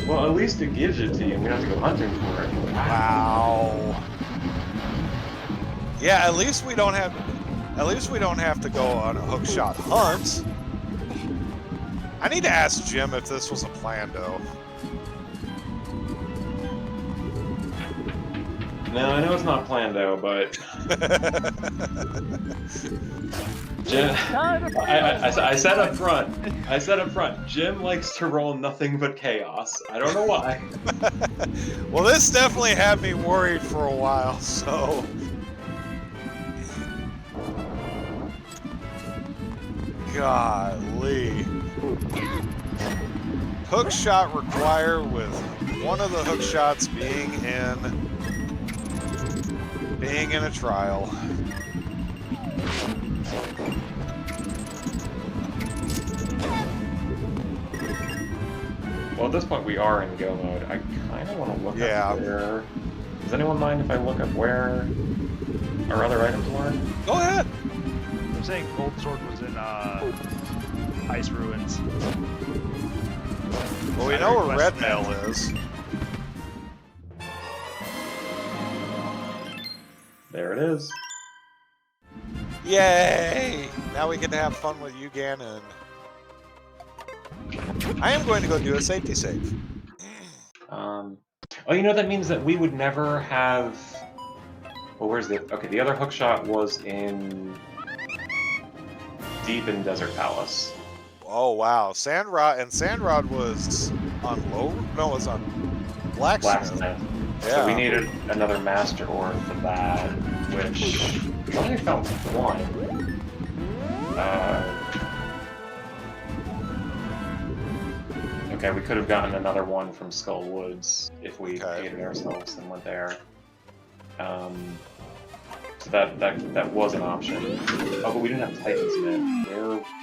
Well, at least it gives it to you. We don't have to go hunting for it. Wow. Yeah, at least we don't have to go on a hookshot hunt. I need to ask Jim if this was a plan, though. No, I know it's not Plando, but Jim, I said up front, Jim likes to roll nothing but chaos. I don't know why. Well, this definitely had me worried for a while, so. Golly. Hook shot required with one of the hook shots being in a trial. Well, at this point we are in go mode. I kind of want to look up where... Does anyone mind if I look up where our other items were? Go ahead. I'm saying Gold Sword was in Ice Ruins. Well, we know where Red Mail is. There it is. Yay! Now we get to have fun with Yugan, and I am going to go do a safety save. Oh, you know that means that we would never have. Well, where's the? Okay, the other hookshot was deep in Desert Palace. Oh wow, Sandrod was on low. No, it was on Blacksmith. Yeah. Yeah. So we needed another Master Ore for that, which we only found one. Okay, we could have gotten another one from Skull Woods if we paid it ourselves and went there. So that was an option. Oh, but we didn't have Titan's Mint.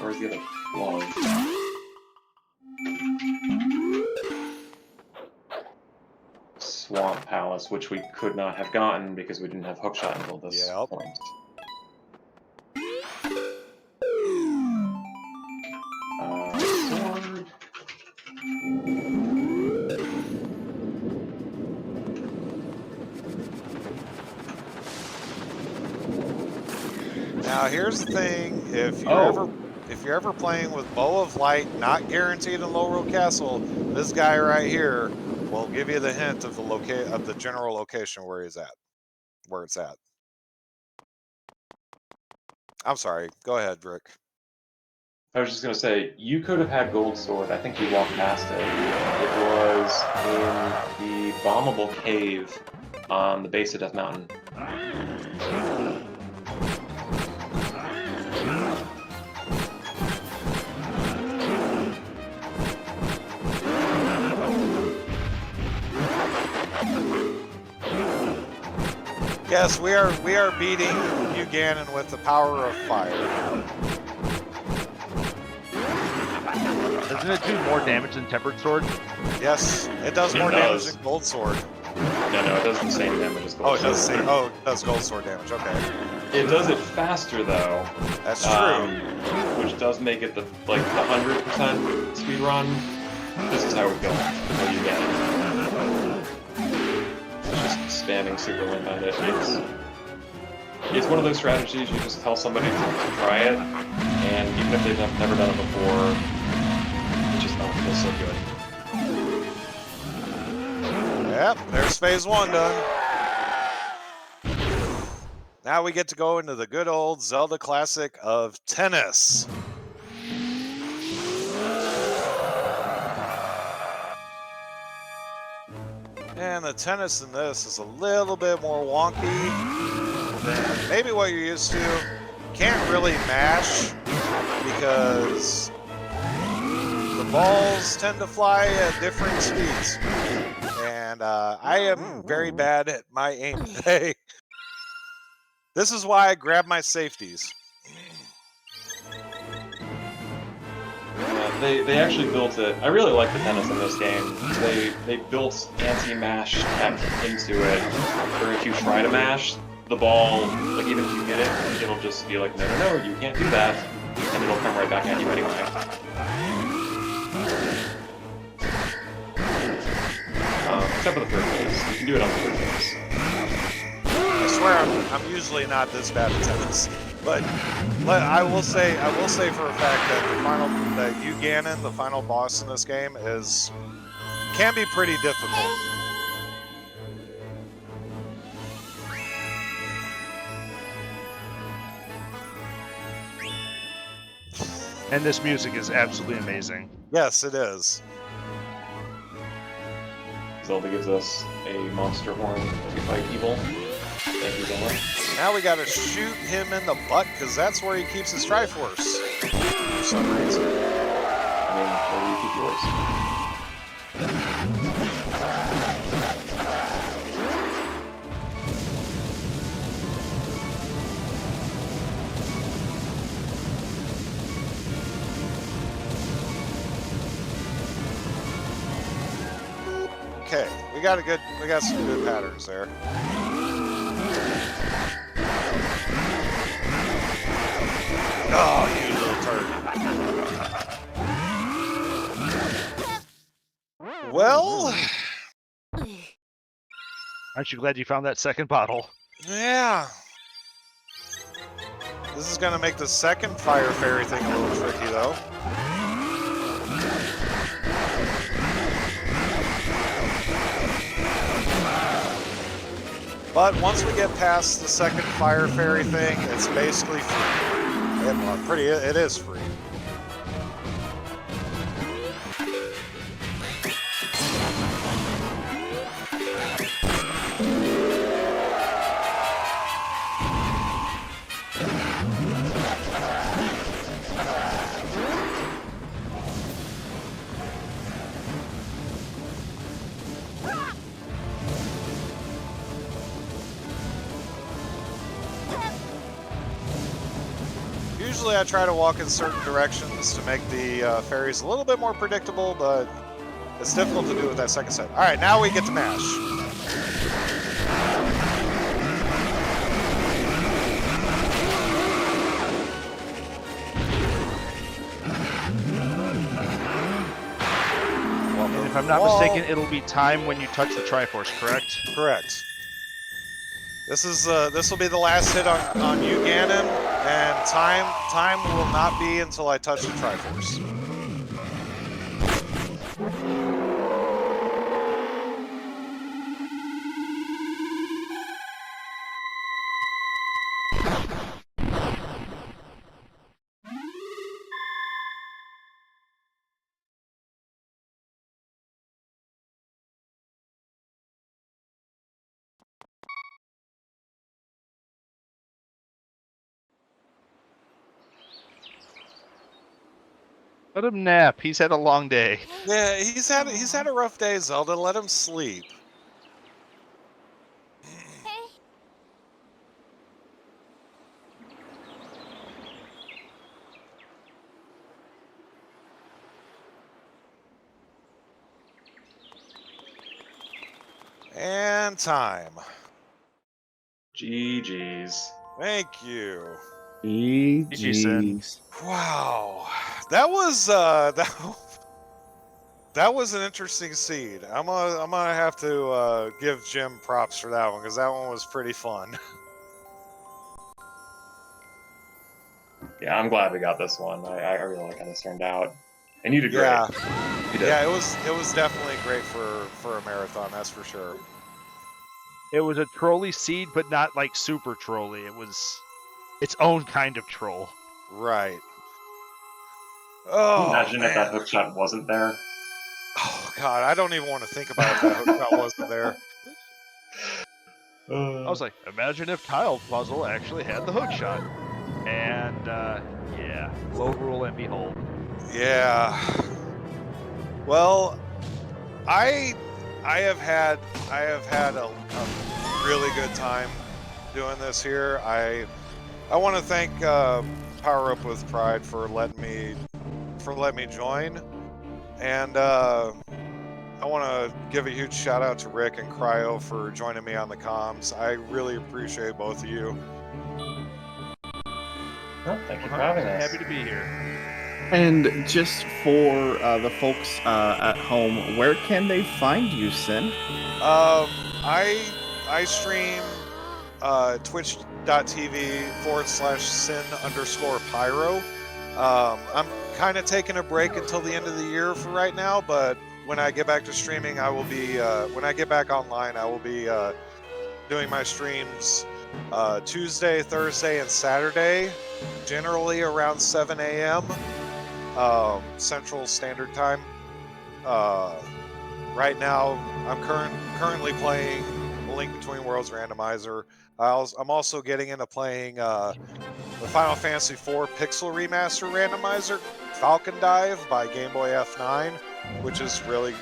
Where's the other glove? Swamp Palace, which we could not have gotten because we didn't have hookshot until this point. Sword. Now here's the thing: if you're ever playing with Bow of Light, not guaranteed in Low Road Castle, this guy right here will give you the hint of the general location where it's at. I'm sorry. Go ahead, Rick. I was just gonna say, you could have had Gold Sword. I think you walked past it. It was in the bombable cave on the base of Death Mountain. Yes, we are beating Uganon with the power of fire. Doesn't it do more damage than Tempered Sword? Yes, it does more damage than Gold Sword. No, it does the same damage as Gold Sword. It does Gold Sword damage, okay. It does it faster though. That's true. Which does make it the 100% speed run. This is how we go. How you get it. Just spamming Super Limp at it. It's one of those strategies you just tell somebody to try it, and even if they've never done it before, it just feels so good. Yep, there's phase 1 done. Now we get to go into the good old Zelda classic of tennis. And the tennis in this is a little bit more wonky than maybe what you're used to. Can't really mash because the balls tend to fly at different speeds. And I am very bad at my aim today. This is why I grab my safeties. They actually built it. I really like the tennis in this game. They built anti-mash tech into it, where if you try to mash, the ball, like even if you hit it, it'll just be like, no, you can't do that, and it'll come right back at you anyway. Except for the third base. You can do it on the third base. I swear I'm usually not this bad at tennis, but I will say for a fact that Ganon, the final boss in this game, can be pretty difficult. And this music is absolutely amazing. Yes, it is. Zelda gives us a monster horn to fight evil. Thank you, Zelda. Now we gotta shoot him in the butt, because that's where he keeps his Triforce. For some reason. I mean, where do you keep yours? Okay, we got some good patterns there. Oh, you little turd. Well, Aren't you glad you found that second bottle? yeah. This is gonna make the second Fire Fairy thing a little tricky, though. But once we get past the second Fire Fairy thing, it's basically free. It is free. Usually I try to walk in certain directions to make the fairies a little bit more predictable, but it's difficult to do with that second set. All right, now we get to mash. And if I'm not mistaken, it'll be time when you touch the Triforce, correct? Correct. This will be the last hit on you, Ganon, and time will not be until I touch the Triforce. Let him nap. He's had a long day. Yeah, he's had a rough day, Zelda. Let him sleep. And time. GG's. Thank you. GG's. Wow, that was that was an interesting seed. I'm gonna have to give Jim props for that one, because that one was pretty fun. Yeah, I'm glad we got this one. I really like how this turned out. And you did great. Yeah, You did. yeah, it was definitely great for a marathon. That's for sure. It was a trolley seed, but not like super trolly. It was its own kind of troll. Right. Oh, Imagine if that man. hook shot wasn't there. Oh God, I don't even want to think about if that hook shot wasn't there. I was like, imagine if Tile Puzzle actually had the hook shot. And, yeah, lo rule and behold. Yeah. Well, I have had a really good time doing this here. I want to thank Power Up with Pride for letting me join, and I want to give a huge shout out to Rick and Cryo for joining me on the comms. I really appreciate both of you. Well, thank you for having us. Happy to be here. And just for the folks at home, where can they find you, Sin? I stream twitch.tv/sin_pyro. I'm kind of taking a break until the end of the year for right now, but when I get back to streaming, I will be when I get back online, I will be doing my streams Tuesday, Thursday, and Saturday, generally around 7 a.m. Central Standard Time. Right now, I'm currently playing A Link Between Worlds Randomizer. I'm also getting into playing the Final Fantasy IV Pixel Remaster Randomizer, Falcon Dive by Game Boy F9, which is a really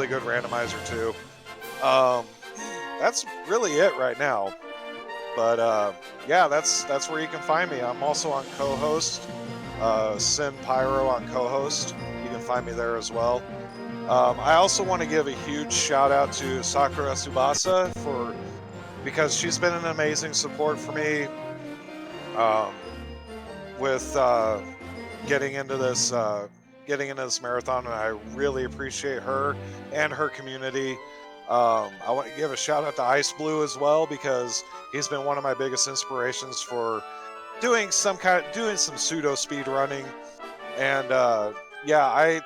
good randomizer too. That's really it right now. But yeah, that's where you can find me. I'm also on co-host, Sin Pyro on co-host. You can find me there as well. I also want to give a huge shout out to Sakura Tsubasa because she's been an amazing support for me with getting into this marathon, and I really appreciate her and her community. I want to give a shout out to Ice Blue as well, because he's been one of my biggest inspirations for doing some pseudo speed running, and yeah, I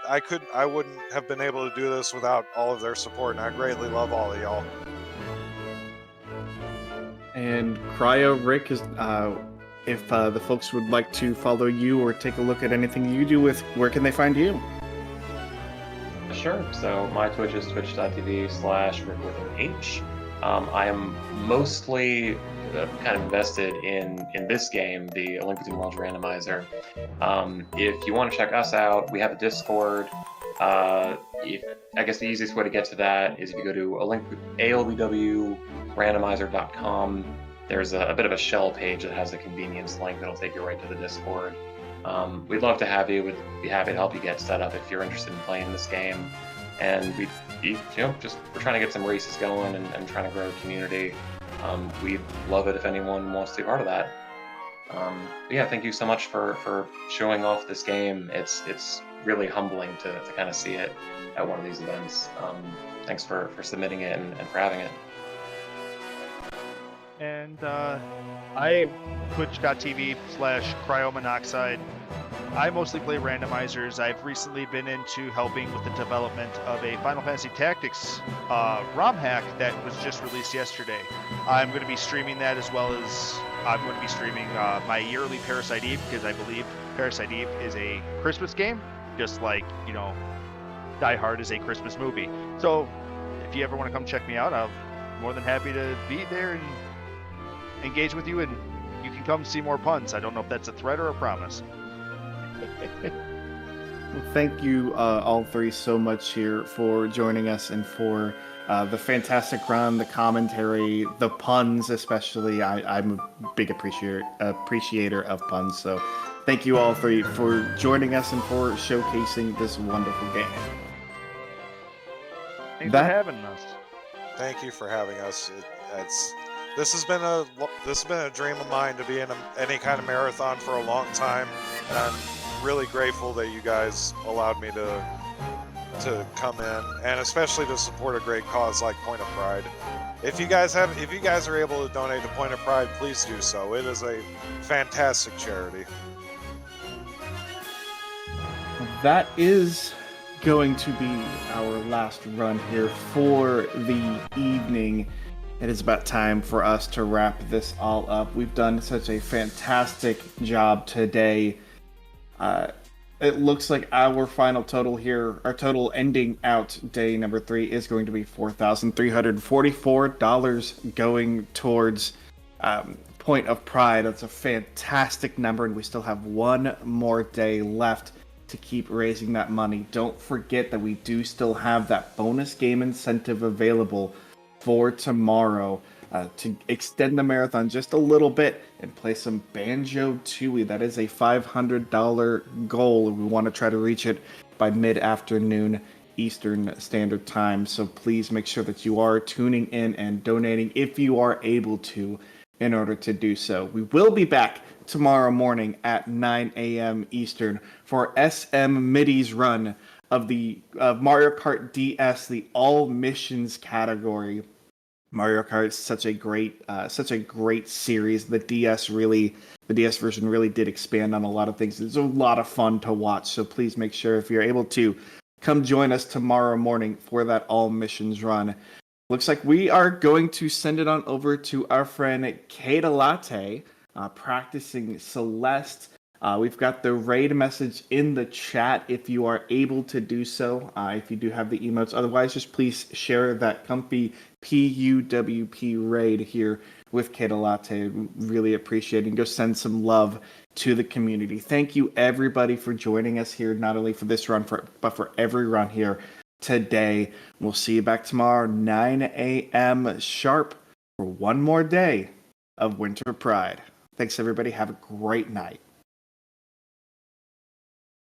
wouldn't have been able to do this without all of their support, and I greatly love all of y'all. And Cryo, Rick, is if the folks would like to follow you or take a look at anything you do, where can they find you? Sure. So my Twitch is twitch.tv/RickWithAnH. I am mostly kind of invested in this game, the A Link Between Worlds Randomizer. If you want to check us out, we have a Discord. I guess the easiest way to get to that is if you go to albwrandomizer.com. There's a bit of a shell page that has a convenience link that'll take you right to the Discord. We'd love to have you. We'd be happy to help you get set up if you're interested in playing this game. And we're trying to get some races going and trying to grow a community. We'd love it if anyone wants to be part of that. But yeah, thank you so much for showing off this game. It's really humbling to kind of see it at one of these events. Thanks for submitting it and for having it. And I twitch.tv/cryomonoxide. I mostly play randomizers. I've recently been into helping with the development of a Final Fantasy Tactics ROM hack that was just released yesterday. I'm going to be streaming that, as well as I'm going to be streaming my yearly Parasite Eve, because I believe Parasite Eve is a Christmas game, just like, Die Hard is a Christmas movie. So if you ever want to come check me out, I'm more than happy to be there and engage with you, and you can come see more puns. I don't know if that's a threat or a promise. Well, thank you all three so much here for joining us and for the fantastic run, the commentary, the puns especially. I'm a big appreciator of puns, so thank you all three for joining us and for showcasing this wonderful game. Thanks for having us. Thank you for having us. This has been a dream of mine to be in any kind of marathon for a long time, and I'm really grateful that you guys allowed me to come in, and especially to support a great cause like Point of Pride. If you guys are able to donate to Point of Pride, please do so. It is a fantastic charity. That is going to be our last run here for the evening. It is about time for us to wrap this all up. We've done such a fantastic job today. It looks like our final total here, our total ending out day number 3, is going to be $4,344 going towards Point of Pride. That's a fantastic number, and we still have one more day left to keep raising that money. Don't forget that we do still have that bonus game incentive available for tomorrow to extend the marathon just a little bit and play some Banjo-Tooie. That is a $500 goal. We want to try to reach it by mid-afternoon Eastern Standard Time. So please make sure that you are tuning in and donating if you are able to in order to do so. We will be back tomorrow morning at 9 a.m. Eastern for SM Middy's run of the Mario Kart DS, the all missions category. Mario Kart is such a great series. The DS version really did expand on a lot of things. It's a lot of fun to watch. So please make sure if you're able to come join us tomorrow morning for that all missions run. Looks like we are going to send it on over to our friend Kata Latte, practicing Celeste. We've got the raid message in the chat if you are able to do so, if you do have the emotes. Otherwise, just please share that comfy PUWP raid here with Kata Latte. Really appreciate it. And go send some love to the community. Thank you, everybody, for joining us here, not only for this run, but for every run here today. We'll see you back tomorrow, 9 a.m. sharp, for one more day of Winter Pride. Thanks, everybody. Have a great night.